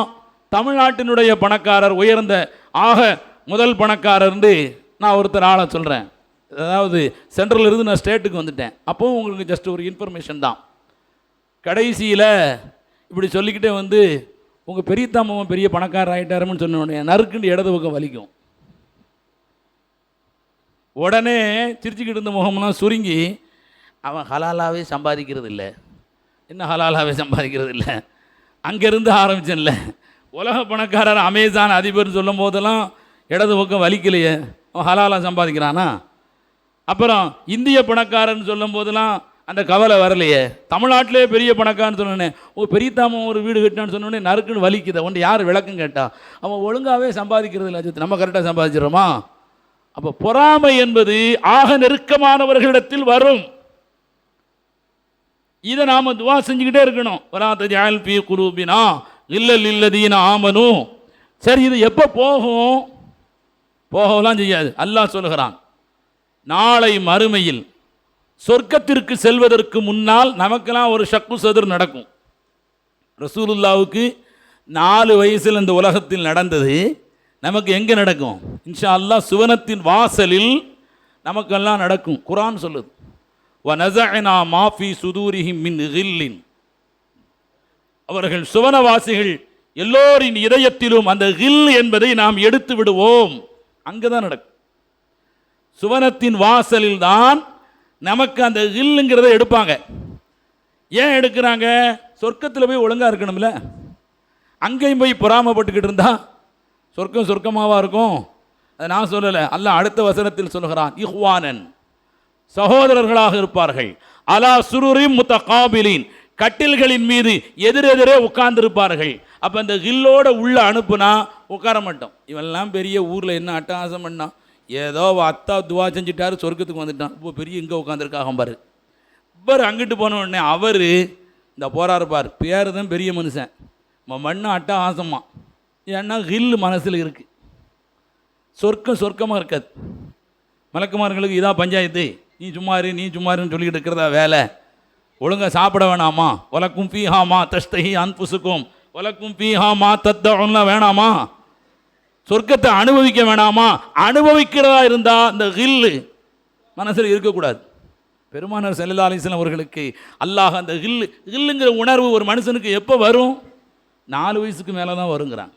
தமிழ்நாட்டினுடைய பணக்காரர், உயர்ந்த ஆக முதல் பணக்காரர்ந்து நான் ஒருத்தர் ஆளை சொல்கிறேன். அதாவது சென்ட்ரல் இருந்து நான் ஸ்டேட்டுக்கு வந்துட்டேன். அப்போவும் உங்களுக்கு ஜஸ்ட் ஒரு இன்ஃபர்மேஷன் தான். கடைசியில் இப்படி சொல்லிக்கிட்டே உங்கள் பெரிய தாமவன் பெரிய பணக்காரர் ஆகிட்டாருன்னு சொன்ன உடனே நறுக்குண்டு இடது பக்கம் வலிக்கும். உடனே சிரிச்சுக்கிட்டு இருந்த முகம்லாம் சுருங்கி, அவன் ஹலாலாவே சம்பாதிக்கிறது இல்லை. என்ன ஹலாலாவே சம்பாதிக்கிறது இல்லை? அங்கேருந்து ஆரம்பிச்சேன்ல, உலக பணக்காரர் அமேசான் அதிபர்னு சொல்லும் போதெல்லாம் இடது பக்கம் வலிக்கலையே, அவன் ஹலாலாக சம்பாதிக்கிறானா? அப்புறம் இந்திய பணக்காரன்னு சொல்லும் போதெல்லாம் அந்த கவலை வரலையே. தமிழ்நாட்டிலே பெரிய பணக்காரன்னு சொன்னோன்னே, பெரியத்தாமன் ஒரு வீடு கட்டினான்னு சொன்னோடனே நறுக்குன்னு வலிக்குது. ஒன்று யார் விளக்கம் கேட்டா, அவன் ஒழுங்காகவே சம்பாதிக்கிறது இல்லை, நம்ம கரெக்டாக சம்பாதிச்சிடறோமா? அப்போ பொறாமை என்பது ஆக நெருக்கமானவர்களிடத்தில் வரும். இதை நாம் துவா செஞ்சுக்கிட்டே இருக்கணும். வலா தஜஅல் ஃபீ குலூபினா கில்லல் லில்லதீன ஆமனு. சரி, இது எப்போ போகும்? போகலாம் செய்யாது. அல்லாஹ் சொல்லுகிறான், நாளை மறுமையில் சொர்க்கத்திற்கு செல்வதற்கு முன்னால் நமக்கெல்லாம் ஒரு ஷக்கு சதுர் நடக்கும். ரசூலுல்லாவுக்கு 4 வயசில் இந்த உலகத்தில் நடந்தது, நமக்கு எங்கே நடக்கும்? இன்ஷா அல்லாஹ் சுவனத்தின் வாசலில் நமக்கெல்லாம் நடக்கும். குர்ஆன் சொல்லுது, வநஸஅனா மா ஃபீ சுதூரிஹிம் மின் கில்லின். அவர்கள் சுவனவாசிகள் எல்லோரின் இதயத்திலும் அந்த கில் என்பதை நாம் எடுத்து விடுவோம். அங்கே தான் நடக்கும். சுவனத்தின் வாசலில் தான் நமக்கு அந்த கில்லுங்கிறத எடுப்பாங்க. ஏன் எடுக்கிறாங்க? சொர்க்கத்தில் போய் ஒழுங்காக இருக்கணும்ல. அங்கேயும் போய் பொறாமப்பட்டுக்கிட்டு இருந்தா சொர்க்கம் சொர்க்கமாவா இருக்கும்? அதை நான் சொல்லலை, அல்லாஹ் அடுத்த வசனத்தில் சொல்கிறான், இஹ்வானன், சகோதரர்களாக இருப்பார்கள், அலா சுருரிம் முத்தகாபிலின், கட்டில்களின் மீது எதிரெதிரே உட்கார்ந்துருப்பார்கள். அப்போ அந்த கில்லோட உள்ள அனுப்புனா உட்கார மாட்டோம். இவெல்லாம் பெரிய ஊரில் என்ன அட்டகாசம் பண்ணான், ஏதோ அத்தா துவா செஞ்சுட்டாரு சொர்க்கத்துக்கு வந்துட்டான், இப்போ பெரிய இங்கே உட்காந்துருக்காக பாரு. இவர் அங்கிட்டு போன உடனே அவர் இந்த போராரு பார், பேர் தான் பெரிய மனுஷன், மண்ணு அட்டகாசமா. ஏன்னா கில்லு மனசில் இருக்குது. சொர்க்கமாக இருக்காது. மலக்குமார்களுக்கு இதான் பஞ்சாயத்து, நீ சும்மாருன்னு சொல்லிக்கிட்டு இருக்கிறதா வேலை. ஒழுங்காக சாப்பிட வேணாமா, வலக்கும் பீஹாமா தஸ்தஹி அன்புசுக்கும் வலக்கும் பீஹாமா தத்தலாம் வேணாமா, சொர்க்கத்தை அனுபவிக்க வேணாமா, அனுபவிக்கிறதா இருந்தால் இந்த கில்லு மனசில் இருக்கக்கூடாது. பெருமானார் ஸல்லல்லாஹு அலைஹி வஸல்லம் அவர்களுக்கு அல்லாஹ் அந்த கில்லுங்கிற உணர்வு ஒரு மனுஷனுக்கு எப்போ வரும்? 4 வயசுக்கு மேலே தான் வருங்கிறாங்க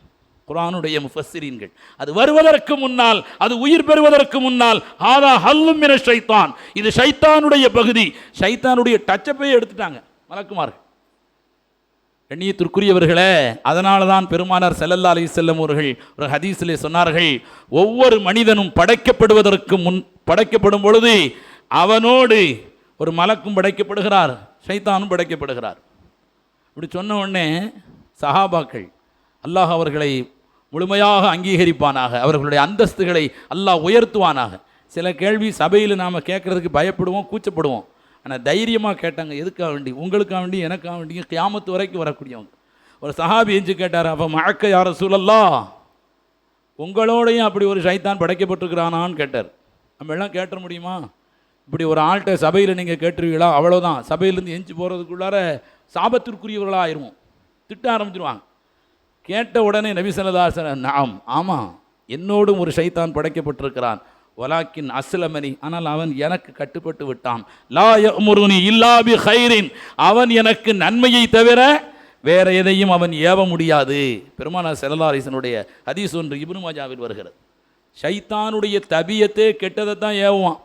குர்ஆனுடைய முஃபஸ்ஸிரீன்கள். அது வருவதற்கு முன்னால், அது உயிர் பெறுவதற்கு முன்னால், ஹாதா ஹல்லும் மின ஷைத்தான், இது ஷைத்தானுடைய பகுதி, ஷைத்தானுடைய டச்சப்பை எடுத்துட்டாங்க மலக்குமார்கள். கண்ணியத்திற்குரியவர்களே, அதனால தான் பெருமானார் ஸல்லல்லாஹு அலைஹி வஸல்லம் அவர்கள் ஒரு ஹதீஸிலே சொன்னார்கள், ஒவ்வொரு மனிதனும் படைக்கப்படும் பொழுது அவனோடு ஒரு மலக்கும் படைக்கப்படுகிறார், ஷைத்தானும் படைக்கப்படுகிறார். இப்படி சொன்ன உடனே சஹாபாக்கள் அல்லாஹ் அவர்களை முழுமையாக அங்கீகரிப்பானாக, அவர்களுடைய அந்தஸ்துகளை அல்லாஹ் உயர்த்துவானாக. சில கேள்வி சபையில் நாம் கேட்குறதுக்கு பயப்படுவோம், கூச்சப்படுவோம். ஆனால் தைரியமாக கேட்டாங்க. எதுக்காக வேண்டி? உங்களுக்காக வேண்டி, எனக்காக வேண்டி, கியாமத்து வரைக்கும் வரக்கூடியவங்க. ஒரு சஹாபி எஞ்சி கேட்டார், அப்போ மஅக்க யா ரசூலல்லாஹ், உங்களோடையும் அப்படி ஒரு ஷைத்தான் படைக்கப்பட்டிருக்கிறானான்னு கேட்டார். நம்ம எல்லாம் கேட்ட முடியுமா? இப்படி ஒரு ஆள்கிட்ட சபையில் நீங்கள் கேட்டுருவீங்களா? அவ்வளோதான், சபையிலேருந்து எஞ்சி போகிறதுக்குள்ளார சாபத்திற்குரியவர்களாக ஆயிடுவோம், திட்ட ஆரம்பிச்சிருவாங்க. கேட்ட உடனே நபி ஸல்லல்லாஹு அலைஹி வஸல்லம், நாம் ஆமாம், என்னோடும் ஒரு ஷைத்தான் படைக்கப்பட்டிருக்கிறான், வலாக்கின் அஸ்லமனி, ஆனால் அவன் எனக்கு கட்டுப்பட்டு விட்டான், லா யஅமுருனி இல்லா பி கைரின், அவன் எனக்கு நன்மையை தவிர வேற எதையும் அவன் ஏவ முடியாது. பெருமானார் ஸல்லல்லாஹு அலைஹி வஸல்லம் ஹதீஸ் ஒன்று இப்னு மாஜாவில் வருகிறது. ஷைத்தானுடைய தபியத்தே கெட்டதை தான் ஏவுவான்.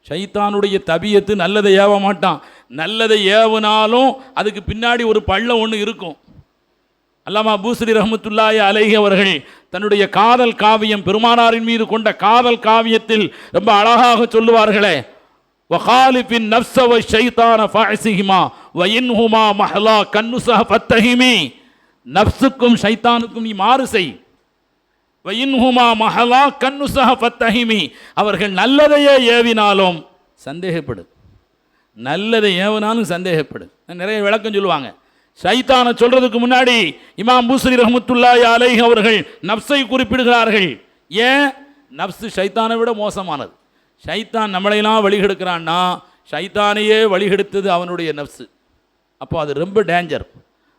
ஷைத்தானுடைய தபியத்து நல்லதை ஏவ மாட்டான். நல்லதை ஏவுனாலும் அதுக்கு பின்னாடி ஒரு பள்ளம் ஒன்று இருக்கும். அல்லாமா பூஸ்ரி ரஹ்மத்துல்லாஹி அலைஹி அவர்கள் தன்னுடைய காதல் காவியம், பெருமானாரின் மீது கொண்ட காதல் காவியத்தில் ரொம்ப அழகாக சொல்லுவார்களே, வகாலிபின் நஃப்ஸ வ ஷைத்தான ஃபஅஸிஹிமா வ இன்ஹுமா மஹலா கன்னுஸஹ ஃபத்தஹிமி, நஃப்ஸுக்கும் ஷைத்தானுக்கும் நீ மாறு செய், வ இன்ஹுமா மஹலா கன்னுஸஹ ஃபத்தஹிமி, அவர்கள் நல்லதையே ஏவினாலும் சந்தேகப்படு, நல்லதை ஏவினாலும் சந்தேகப்படு. நிறைய விளக்கம் சொல்லுவாங்க. ஷைத்தானை சொல்றதுக்கு முன்னாடி இமாம் பூஸ்ரி ரஹ்மத்துல்லாஹி அலைஹி அவர்கள் நஃப்ஸை குறிப்பிடுகிறார்கள். ஏன்? நஃப்ஸ் ஷைத்தானை விட மோசமானது. ஷைத்தான் நம்மளையெல்லாம் வழிகெடுக்கிறான்னா ஷைத்தானையே வழிகெடுத்தது அவனுடைய நஃப்ஸ். அப்போ அது ரொம்ப டேஞ்சர்.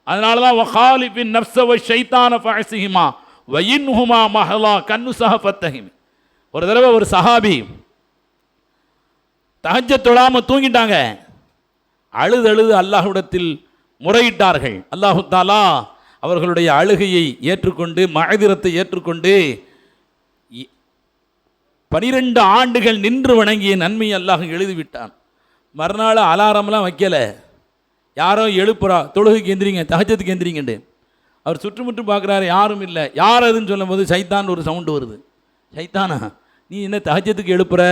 அதனால தான் வகாலிபின் நஃப்ஸ வ ஷைத்தான ஃபஅஸிஹிமா வ இன்ஹுமா மஹலா கன்னுஸஹ ஃபத்தஹிமி. ஒரு தடவை ஒரு சஹாபி தஹஜ்ஜத் தொழாம தூங்கிட்டாங்க. அழுது அல்லாஹ்விடத்தில் முறையிட்டார்கள். அல்லாஹு தாலா அவர்களுடைய அழுகையை ஏற்றுக்கொண்டு, மஅதிரத்தை ஏற்றுக்கொண்டு 12 ஆண்டுகள் நின்று வணங்கிய நன்மையை அல்லாஹ் எழுதிவிட்டான். மறுநாள் அலாரம்லாம் வைக்கல, யாரோ எழுப்புறா, தொழுகைக்கு எந்திரிங்க, தஹஜ்ஜத்துக்கு எந்திரிங்கண்டு. அவர் சுற்றுமுற்றும் பார்க்குறாரு, யாரும் இல்லை. யார் அதுன்னு சொல்லும் போது சைத்தான் ஒரு சவுண்டு வருது. சைத்தானா, நீ என்ன தஹஜ்ஜத்துக்கு எழுப்புற?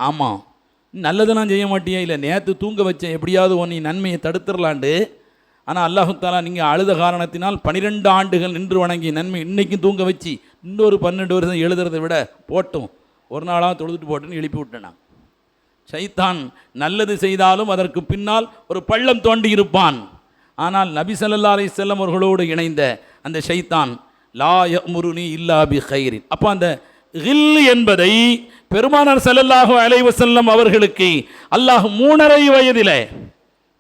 ஆமாம். நல்லதெல்லாம் செய்ய மாட்டியா? இல்லை, நேற்று தூங்க வச்சேன், எப்படியாவது நீ நன்மையை தடுத்துடலாண்டு. ஆனால் அல்லாஹு தாலா நீங்கள் அழுத காரணத்தினால் 12 ஆண்டுகள் நின்று வணங்கி நன்மை இன்னைக்கும் தூங்க வச்சு இன்னொரு 12 வருஷம் எழுதுறதை விட போட்டும், ஒரு நாளாக தொழுதுட்டு போட்டுன்னு எழுப்பி விட்டேன். ஷைத்தான் நல்லது செய்தாலும் அதற்கு பின்னால் ஒரு பள்ளம் தோண்டி இருப்பான். ஆனால் நபி ஸல்லல்லாஹு அலைஹி வஸல்லம் அவர்களோடு இணைந்த அந்த ஷைத்தான் லா யஅமுருனி இல்லா பி கைரின். அப்போ அந்த கில் என்பதை பெருமானார் ஸல்லல்லாஹு அலைஹி வஸல்லம் அவர்களுக்கு அல்லாஹ் 3.5 வயதிலே,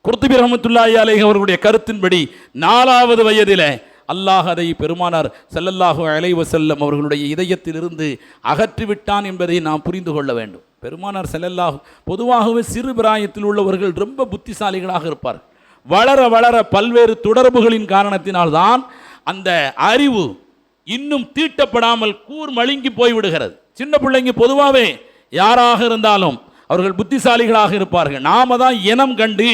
குர்துபி ரஹ்மத்துல்லாஹி அலைஹி அவர்களுடைய கருத்தின்படி 4வது வயதிலே அல்லாஹ் அதை பெருமானார் ஸல்லல்லாஹு அலைஹி வஸல்லம் அவர்களுடைய இதயத்திலிருந்து அகற்றிவிட்டான் என்பதை நாம் புரிந்து கொள்ள வேண்டும். பெருமானார் ஸல்லல்லாஹு, பொதுவாகவே சிறு பிராயத்தில் உள்ளவர்கள் ரொம்ப புத்திசாலிகளாக இருப்பார். வளர வளர பல்வேறு தொடர்புகளின் காரணத்தினால்தான் அந்த அறிவு இன்னும் தீட்டப்படாமல் கூர் மழுங்கி போய்விடுகிறது. சின்ன பிள்ளைங்க பொதுவாகவே யாராக இருந்தாலும் அவர்கள் புத்திசாலிகளாக இருப்பார்கள். நாம தான் இனம் கண்டு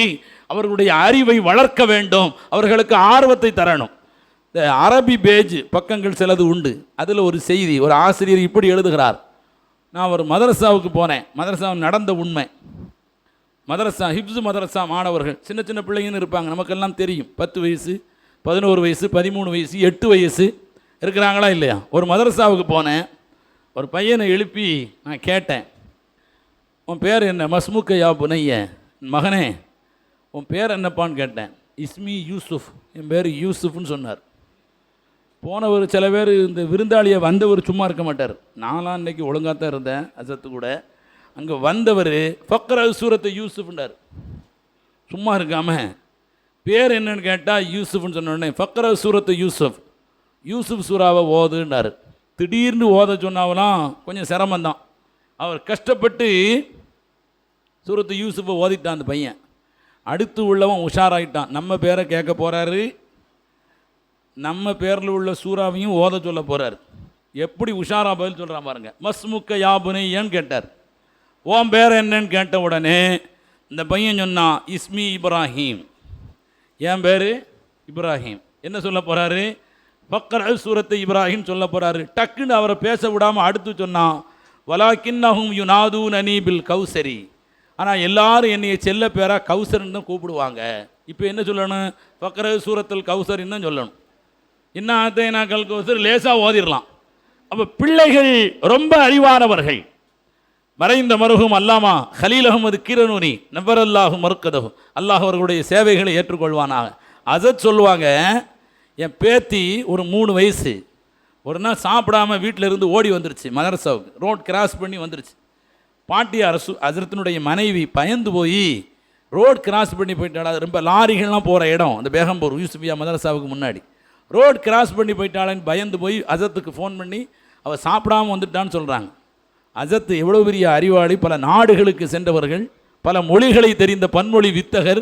அவர்களுடைய அறிவை வளர்க்க வேண்டும், அவர்களுக்கு ஆர்வத்தை தரணும். இந்த அரபி பேஜ் பக்கங்கள் சிலது உண்டு. அதில் ஒரு செய்தி, ஒரு ஆசிரியர் இப்படி எழுதுகிறார். நான் ஒரு மதரசாவுக்கு போனேன். மதரசாவில் நடந்த உண்மை. மதரசா ஹிப்ஸு மதரசா மாணவர்கள் சின்ன சின்ன பிள்ளைங்கன்னு இருப்பாங்க, நமக்கெல்லாம் தெரியும். 10 வயசு 11 வயசு 13 வயசு 8 வயசு இருக்கிறாங்களா இல்லையா? ஒரு மதரசாவுக்கு போனேன். ஒரு பையனை எழுப்பி நான் கேட்டேன், உன் பேர் என்ன? மஸ்முக்க யா புனைய, மகனே உன் பேர் என்னப்பான்னு கேட்டேன். இஸ்மி யூசுஃப், என் பேர் யூசுஃப்னு சொன்னார். போனவர் சில பேர் இந்த விருந்தாளியை வந்தவர் சும்மா இருக்க மாட்டார். நான்லாம் இன்றைக்கி ஒழுங்காக தான் இருந்தேன் அசத்து கூட. அங்கே வந்தவர் ஃபக்ர சூரத்தை யூசுஃப்ன்றார். சும்மா இருக்காமல் பேர் என்னன்னு கேட்டால் யூசுஃப்னு சொன்னோடனே ஃபக்ர சூரத்தை யூசுஃப், யூசுஃப் சூறாவை ஓதுன்னார். திடீர்னு ஓத சொன்னாவெல்லாம் கொஞ்சம் சிரமந்தான். அவர் கஷ்டப்பட்டு சூரத்து யூசுஃபை ஓதிட்டான் அந்த பையன். அடுத்து உள்ளவன் உஷாராயிட்டான். நம்ம பேரை கேட்க போகிறாரு, நம்ம பேரில் உள்ள சூறாவையும் ஓத சொல்ல போகிறார். எப்படி உஷாரா பதில் சொல்கிறான் பாருங்க. மஸ்முக்க யாபுனையன்னு கேட்டார். ஓம் பேர் என்னன்னு கேட்ட உடனே இந்த பையன் சொன்னான் இஸ்மி இப்ராஹீம், என் பேர் இப்ராஹீம். என்ன சொல்ல போகிறாரு? ஃபக்ர சூரத்தை இப்ராஹிம் சொல்ல போகிறாரு. டக்குன்னு அவரை பேச விடாமல் அடுத்து சொன்னான் வலாக்கின்னஹும் யுனாதூனனி பில் கௌசரி, ஆனால் எல்லாரும் என்னைய செல்ல பேராக கௌசர்ன்னு தான் கூப்பிடுவாங்க. இப்போ என்ன சொல்லணும்? ஃபக்ர சூரத்தில் கௌசரின்னு தான் சொல்லணும். இன்னும் ஆத்தைனா கல் கௌசர் லேசாக ஓதிடலாம். அப்போ பிள்ளைகள் ரொம்ப அறிவானவர்கள். மறைந்த மருகும் அல்லாமா ஹலீல் அஹமது கிரனூனி நபர் அல்லாஹு மறுக்கதகு, அல்லாஹ் அவர்களுடைய சேவைகளை ஏற்றுக்கொள்வானாக. அசத் சொல்லுவாங்க, என் பேத்தி ஒரு 3 வயசு ஒரு நாள் சாப்பிடாமல் வீட்டில் இருந்து ஓடி வந்துருச்சு மதரசாவுக்கு. ரோட் கிராஸ் பண்ணி வந்துருச்சு. பாட்டியார் ஹஜ்ரத்தினுடைய மனைவி பயந்து போய் ரோட் கிராஸ் பண்ணி போயிட்டாளா. ரொம்ப லாரிகள்லாம் போகிற இடம் அந்த பேகம்பூர் யூசுஃபியா மதரசாவுக்கு முன்னாடி. ரோட் கிராஸ் பண்ணி போயிட்டாளன்னு பயந்து போய் அசத்துக்கு ஃபோன் பண்ணி அவள் சாப்பிடாமல் வந்துட்டான்னு சொல்கிறாங்க. அசத்து எவ்வளோ பெரிய அறிவாளி, பல நாடுகளுக்கு சென்றவர்கள், பல மொழிகளை தெரிந்த பன்மொழி வித்தகர்.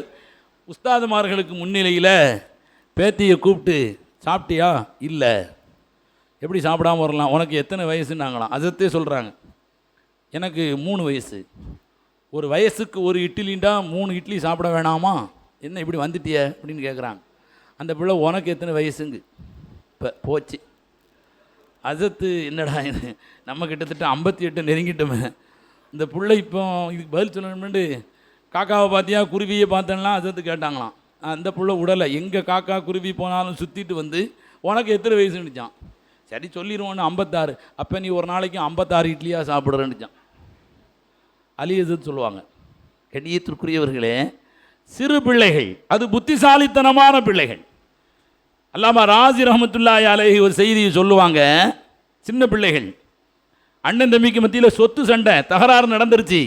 உஸ்தாதுமார்களுக்கு முன்னிலையில் பேத்தியை கூப்பிட்டு சாப்பிட்டியா? இல்லை. எப்படி சாப்பிடாமல் வரலாம்? உனக்கு எத்தனை வயசுன்னாங்களாம். அசத்தே சொல்கிறாங்க, எனக்கு 3 வயசு. ஒரு வயசுக்கு ஒரு இட்லிண்டா 3 இட்லி சாப்பிட வேணாமா? என்ன இப்படி வந்துட்டிய அப்படின்னு கேட்குறாங்க. அந்த பிள்ளை உனக்கு எத்தனை வயசுங்க? இப்போ போச்சு. அசத்து என்னடா நம்ம கிட்டத்தட்ட 58 நெருங்கிட்டோமே. இந்த பிள்ளை இப்போ இதுக்கு பதில் சொல்லணும்னு காக்காவை பார்த்தியா குருவியை பார்த்தேன்னா அசத்து கேட்டாங்களாம். அந்த பிள்ளை உடலை எங்கே காக்கா குருவி போனாலும் சுற்றிட்டு வந்து உனக்கு எத்தனை வயசுன்னுச்சான். சரி சொல்லிடுவோன்னு 56. அப்போ நீ ஒரு நாளைக்கு 56 இட்லியாக சாப்பிட்றேன்னுச்சான். அலி அசத் சொல்லுவாங்க. கண்ணியத்திற்குரியவர்களே, சிறு பிள்ளைகள் அது புத்திசாலித்தனமான பிள்ளைகள். அல்லாமா ராசி ரஹமத்துல்லாஹி அலைஹி ஒரு செய்தியை சொல்லுவாங்க. சின்ன பிள்ளைகள் அண்ணன் தம்பிக்கு மத்தியில் சொத்து சண்டை தகராறு நடந்துருச்சு.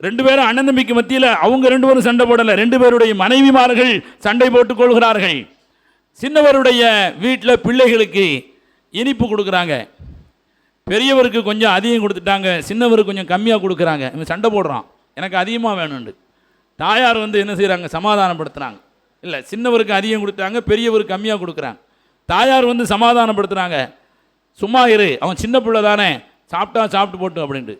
2 பேரும் அண்ணன் தம்பிக்கு மத்தியில் அவங்க 2 பேரும் சண்டை போடலை, 2 பேருடைய மனைவிமார்கள் சண்டை போட்டுக் கொள்கிறார்கள். சின்னவருடைய வீட்டில் பிள்ளைகளுக்கு இனிப்பு கொடுக்குறாங்க. பெரியவருக்கு கொஞ்சம் அதிகம் கொடுத்துட்டாங்க, சின்னவருக்கு கொஞ்சம் கம்மியாக கொடுக்குறாங்க. இவன் சண்டை போடுறான், எனக்கு அதிகமாக வேணும்னு. தாயார் வந்து என்ன செய்கிறாங்க? சமாதானப்படுத்துகிறாங்க. இல்லை, சின்னவருக்கு அதிகம் கொடுத்தாங்க, பெரியவருக்கு கம்மியாக கொடுக்குறாங்க. தாயார் வந்து சமாதானப்படுத்துகிறாங்க, சும்மா இரு, அவன் சின்ன பிள்ளை தானே, சாப்பிட்டா சாப்பிட்டு போட்டு அப்படின்ட்டு.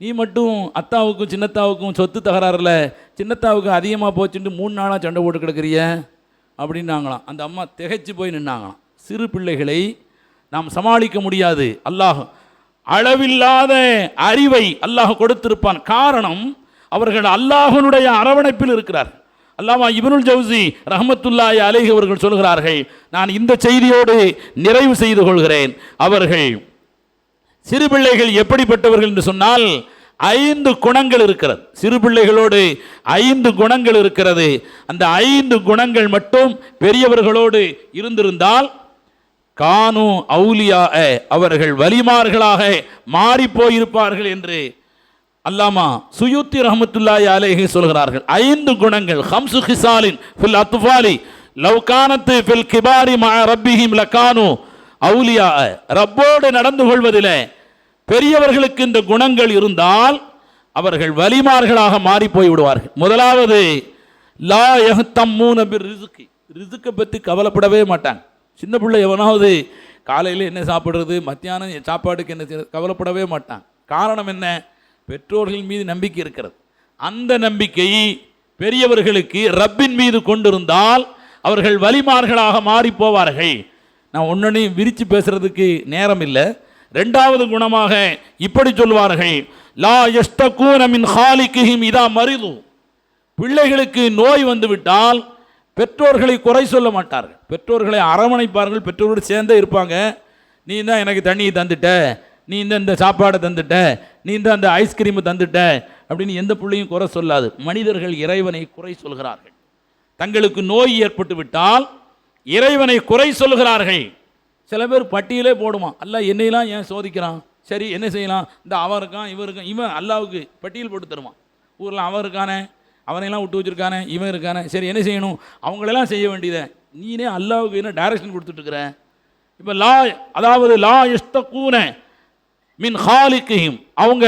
நீ மட்டும் அத்தாவுக்கும் சின்னத்தாவுக்கும் சொத்து தகராறில் சின்னத்தாவுக்கு அதிகமாக போச்சுட்டு 3 நாளாக சண்டை போட்டு கிடக்குறிய அப்படின்னாங்களாம். அந்த அம்மா திகைச்சு போய் நின்னாங்களாம். சிறு பிள்ளைகளை நாம் சமாளிக்க முடியாது. அல்லாஹ் அளவில்லாத அறிவை அல்லாஹ் கொடுத்திருப்பான். காரணம், அவர்கள் அல்லாஹ்வுடைய அரவணைப்பில் இருக்கிறார். அல்லாமா இப்னுல் ஜவுசி ரஹ்மத்துல்லாஹி அலைஹி அவர்கள் சொல்கிறார்கள், நான் இந்த செய்தியோடு நிறைவு செய்து கொள்கிறேன். அவர்கள் சிறு பிள்ளைகள் எப்படிப்பட்டவர்கள் என்று சொன்னால் 5 குணங்கள் இருக்கிறது. சிறு பிள்ளைகளோடு 5 குணங்கள் இருக்கிறது. அந்த 5 குணங்கள் மட்டும் பெரியவர்களோடு இருந்திருந்தால் கானு அவுலியா, அவர்கள் வலிமார்களாக மாறி போயிருப்பார்கள் என்று அல்லாமா சுயூத்தி ரஹ்மத்துல்லாஹி அலைஹி சொல்கிறார்கள். 5 குணங்கள். ஹம்சு ஹிசாலின் ஃபில் அத்ஃபாலி லவ் கானத் ஃபில் கிபாரி மஅ ரப்பிஹிம் லகானு அவுலியா. ரப்போடு நடந்து கொள்வதிலே பெரியவர்களுக்கு இந்த குணங்கள் இருந்தால் அவர்கள் வலிமார்களாக மாறி போய் விடுவார்கள். முதலாவது, லா யஹ்தம்மூன பிர்ரிஸ்கி, ரிஸ்கை பற்றி கவலைப்படவே மாட்டாங்க. சின்ன பிள்ளை எவனாவது காலையில் என்ன சாப்பிட்றது, மத்தியானம் சாப்பாடுக்கு என்ன கவலைப்படவே மாட்டாங்க. காரணம் என்ன? பெற்றோர்கள் மீது நம்பிக்கை இருக்கிறது. அந்த நம்பிக்கை பெரியவர்களுக்கு ரப்பின் மீது கொண்டிருந்தால் அவர்கள் வலிமார்களாக மாறி போவார்கள். நான் ஒன்றையும் விரித்து பேசுகிறதுக்கு நேரம் இல்லை. இரண்டாவது குணமாக இப்படி சொல்வார்கள், லா யஸ்தகூன மின் ஹாலிகிஹிம் இதா மரிது. பிள்ளைகளுக்கு நோய் வந்துவிட்டால் பெற்றோர்களை குறை சொல்ல மாட்டார்கள், பெற்றோர்களை அரவணைப்பார்கள், பெற்றோரோடு சேர்ந்தே இருப்பாங்க. நீ தான் எனக்கு தண்ணியை தந்துட்ட, நீ இந்த சாப்பாடை தந்துட்ட, நீ தான் அந்த ஐஸ்கிரீமை தந்துட்ட அப்படின்னு எந்த பிள்ளையும் குறை சொல்லாது. மனிதர்கள் இறைவனை குறை சொல்கிறார்கள். தங்களுக்கு நோய் ஏற்பட்டு விட்டால் இறைவனை குறை சொல்கிறார்கள். சில பேர் பட்டியலே போடுவான், அல்ல என்னையெல்லாம் ஏன் சோதிக்கிறான், சரி என்ன செய்யலாம், இந்த அவன் இருக்கான் இவன் இருக்கான், இவன் அல்லாவுக்கு பட்டியல் போட்டு தருவான். ஊரில் அவன் இருக்கானே, அவனையெல்லாம் விட்டு வச்சுருக்கானே, இவன் இருக்கானே, சரி என்ன செய்யணும், அவங்களெல்லாம் செய்ய வேண்டியதை நீனே அல்லாவுக்கு என்ன டைரக்ஷன் கொடுத்துட்ருக்குற. இப்போ அதாவது லா யஸ்தகூன மின் ஹாலிகிஹிம், அவங்க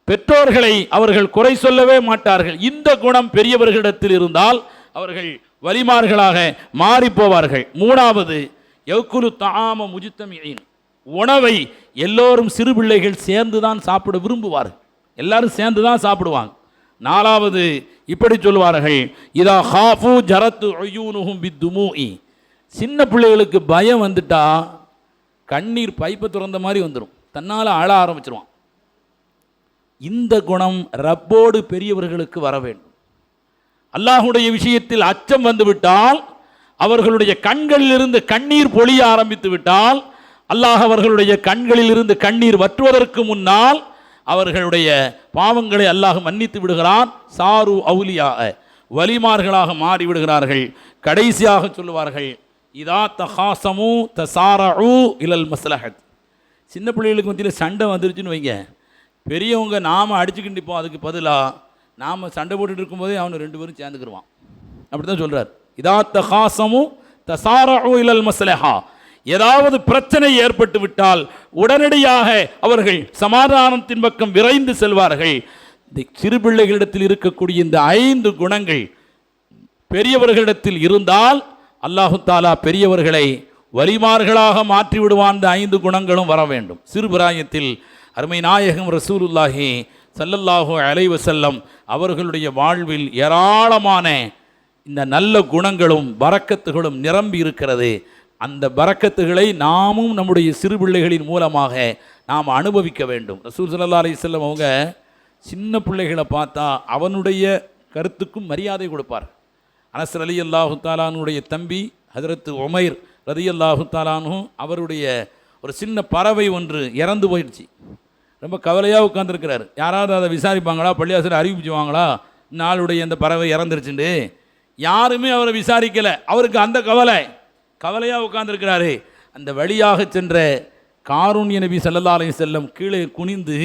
பெற்றோர்களை அவர்கள் குறை சொல்லவே மாட்டார்கள். இந்த குணம் பெரியவர்களிடத்தில் இருந்தால் அவர்கள் வலிமார்களாக மாறி போவார்கள். மூணாவது, யக்குலு தஆம முஜ்தமிஈன், உணவை எல்லோரும் சிறு பிள்ளைகள் சேர்ந்து தான் சாப்பிட விரும்புவார்கள், எல்லாரும் சேர்ந்து தான் சாப்பிடுவாங்க. நாலாவது இப்படி சொல்வார்கள், இதா ஹாஃபு ஜரத்து உயூனுஹும் பித்துமூஇ, சின்ன பிள்ளைகளுக்கு பயம் வந்துட்டா கண்ணீர் பைப்பை திறந்த மாதிரி வந்துடும், தன்னால் அழ ஆரம்பிச்சிருவான். இந்த குணம் ரப்போடு பெரியவர்களுக்கு வர வேண்டும். அல்லாஹுடைய விஷயத்தில் அச்சம் வந்துவிட்டால், அவர்களுடைய கண்களில் இருந்து கண்ணீர் பொழிய ஆரம்பித்து விட்டால், அல்லாஹ் அவர்களுடைய கண்களில் இருந்து கண்ணீர் வற்றுவதற்கு முன்னால் அவர்களுடைய பாவங்களை அல்லாஹ் மன்னித்து விடுகிறான். சாரு அவுலியா, வலிமார்களாக மாறி விடுகிறார்கள். கடைசியாக சொல்லுவார்கள், இதா தஹாசமு தசாரஉ இலல் மஸ்லஹத், சின்ன பிள்ளைகளுக்கு மத்தியில் சண்டை வந்துருச்சுன்னு வைங்க, பெரியவங்க நாம் அடிச்சுக்கிட்டு நிற்போம், அதுக்கு பதிலாக நாம் சண்டை போட்டுட்டு இருக்கும்போதே அவனு ரெண்டு பேரும் சேர்ந்துக்கிடுவான். அப்படி தான் சொல்கிறார். இதா தஹாசமு தசாரஉ இலல் மஸ்லஹா, ஏதாவது பிரச்சனை ஏற்பட்டு விட்டால் உடனடியாக அவர்கள் சமாதானத்தின் பக்கம் விரைந்து செல்வார்கள். இந்த சிறு பிள்ளைகளிடத்தில் இருக்கக்கூடிய இந்த 5 குணங்கள் பெரியவர்களிடத்தில் இருந்தால் அல்லாஹு தாலா பெரியவர்களை வலிமார்களாக மாற்றி விடுவான். இந்த 5 குணங்களும் வர வேண்டும். சிறு பிராயத்தில் அருமை நாயகம் ரசூலுல்லாஹி ஸல்லல்லாஹு அலைஹி வஸல்லம் அவர்களுடைய வாழ்வில் ஏராளமான இந்த நல்ல குணங்களும் பரக்கத்துகளும் நிரம்பி இருக்கிறது. அந்த பரக்கத்துகளை நாமும் நம்முடைய சிறு பிள்ளைகளின் மூலமாக நாம் அனுபவிக்க வேண்டும். ரசூல் ஸல்லல்லாஹு அலைஹி வஸல்லம் அவங்க சின்ன பிள்ளைகளை பார்த்தா அவனுடைய கருத்துக்கும் மரியாதை கொடுப்பார். அனஸ் ரலியல்லாஹு தஆலானுடைய தம்பி ஹஜ்ரத் உமைர் ரலியல்லாஹு தஆலானு, அவருடைய ஒரு சின்ன பறவை ஒன்று இறந்து போயிடுச்சு. ரொம்ப கவலையாக உட்காந்துருக்கிறார். யாராவது அதை விசாரிப்பாங்களா, பள்ளியாசிரியர் அறிவிச்சுவாங்களா, நாளுடைய அந்த பறவை இறந்துருச்சுண்டு? யாருமே அவரை விசாரிக்கலை. அவருக்கு அந்த கவலையாக உட்காந்துருக்கிறாரு. அந்த வழியாக சென்ற காரூண்ய நபி ஸல்லல்லாஹு அலைஹி வஸல்லம் கீழே குனிந்து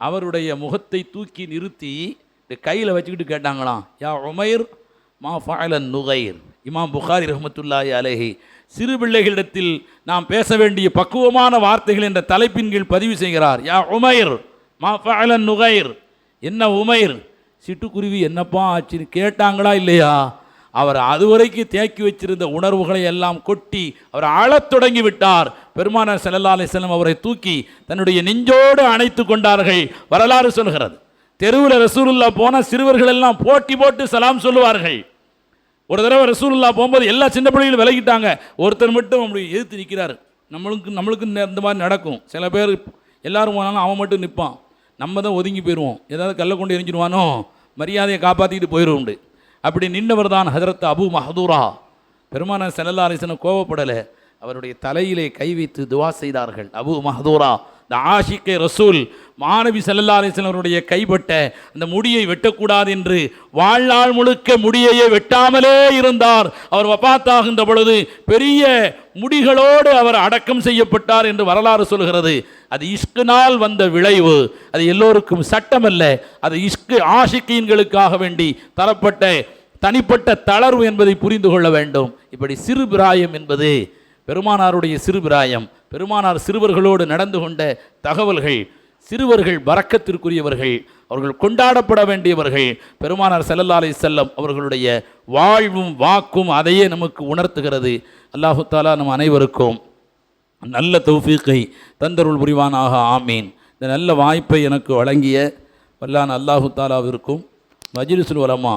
அவருடைய முகத்தை தூக்கி நிறுத்தி கையில் வச்சுக்கிட்டு கேட்டாங்களாம், யா உமைர் மா ஃபஅலன் நுகைர். இமாம் புகாரி ரஹ்மத்துல்லாஹி அலைஹி சிறு பிள்ளைகளிடத்தில் நாம் பேச வேண்டிய பக்குவமான வார்த்தைகள் என்ற தலைப்பின் கீழ் பதிவு செய்கிறார். யா உமைர் மா ஃபஅலன் நுகைர், என்ன உமைர், சிட்டுக்குருவி என்னப்பா ஆச்சுன்னு கேட்டாங்களா இல்லையா? அவர் அதுவரைக்கும் தேக்கி வச்சிருந்த உணர்வுகளை எல்லாம் கொட்டி அவர் ஆளத் தொடங்கி விட்டார். பெருமானார் ஸல்லல்லாஹு அலைஹி வஸல்லம் அவரை தூக்கி தன்னுடைய நெஞ்சோடு அணைத்து கொண்டார்கள். வரலாறு சொல்கிறது, தெருவில் ரசூலுல்லாஹ் போனால் சிறுவர்கள் எல்லாம் போட்டி போட்டு சலாம் சொல்லுவார்கள். ஒரு தடவை ரசூலுல்லாஹ் போகும்போது எல்லா சின்ன பிள்ளைகளும் விலகிட்டாங்க, ஒருத்தர் மட்டும் அப்படி எதிர்த்து நிற்கிறார். நம்மளுக்கு இந்த மாதிரி நடக்கும். சில பேர் எல்லாரும் போனாலும் அவன் மட்டும் நிற்பான், நம்ம தான் ஒதுங்கி போயிடுவோம். ஏதாவது கல்லை கொண்டு எரிஞ்சிடுவானோ, மரியாதையை காப்பாற்றிக்கிட்டு போயிடுவோம். அப்படி நின்றவர் தான் ஹஜ்ரத் அபு மஹதூரா. பெருமானார் ஸல்லல்லாஹு அலைஹி வஸல்லம் கோபப்படலை, அவருடைய தலையிலே கை வைத்து துவா செய்தார்கள். அபு மஹதூரா இந்த ஆஷிக்கே ரசூல் மாணவி ஸல்லல்லாஹு அலைஹி வஸல்லம் அவருடைய கைப்பட்ட அந்த முடியை வெட்டக்கூடாது என்று வாழ்நாள் முழுக்க முடியையே வெட்டாமலே இருந்தார். அவர் வஃபாத்தாகின்ற பொழுது பெரிய முடிகளோடு அவர் அடக்கம் செய்யப்பட்டார் என்று வரலாறு சொல்கிறது. அது இஷ்கினால் வந்த விளைவு, அது எல்லோருக்கும் சட்டமல்ல, அது இஷ்கு ஆஷிக்கீன்களுக்காக வேண்டி தரப்பட்ட தனிப்பட்ட தளர்வு என்பதை புரிந்து கொள்ள வேண்டும். இப்படி சிறு பிராயம் என்பது பெருமானாருடைய சிறு பிராயம், பெருமானார் சிறுவர்களோடு நடந்து கொண்ட தகவல்கள். சிறுவர்கள் பரக்கத்திற்குரியவர்கள், அவர்கள் கொண்டாடப்பட வேண்டியவர்கள். பெருமானார் ஸல்லல்லாஹு அலைஹி வஸல்லம் அவர்களுடைய வாழ்வும் வாக்கும் அதையே நமக்கு உணர்த்துகிறது. அல்லாஹு தஆலா நம் அனைவருக்கும் நல்ல தௌஃபீக்கை தந்தருள் புரிவானாக. ஆமீன். இந்த நல்ல வாய்ப்பை எனக்கு வழங்கிய வல்லான் அல்லாஹு தஆலாவிற்கும் மஜ்லிஸுல் உலமா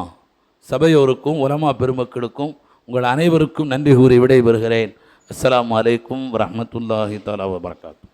சபையோருக்கும் உலமா பெருமக்களுக்கும் உங்கள் அனைவருக்கும் நன்றி கூறி விடைபெறுகிறேன். அஸ்ஸலாமு அலைக்கும் வரஹ்மத்துல்லாஹி தஆலா வபரகாத்துஹு.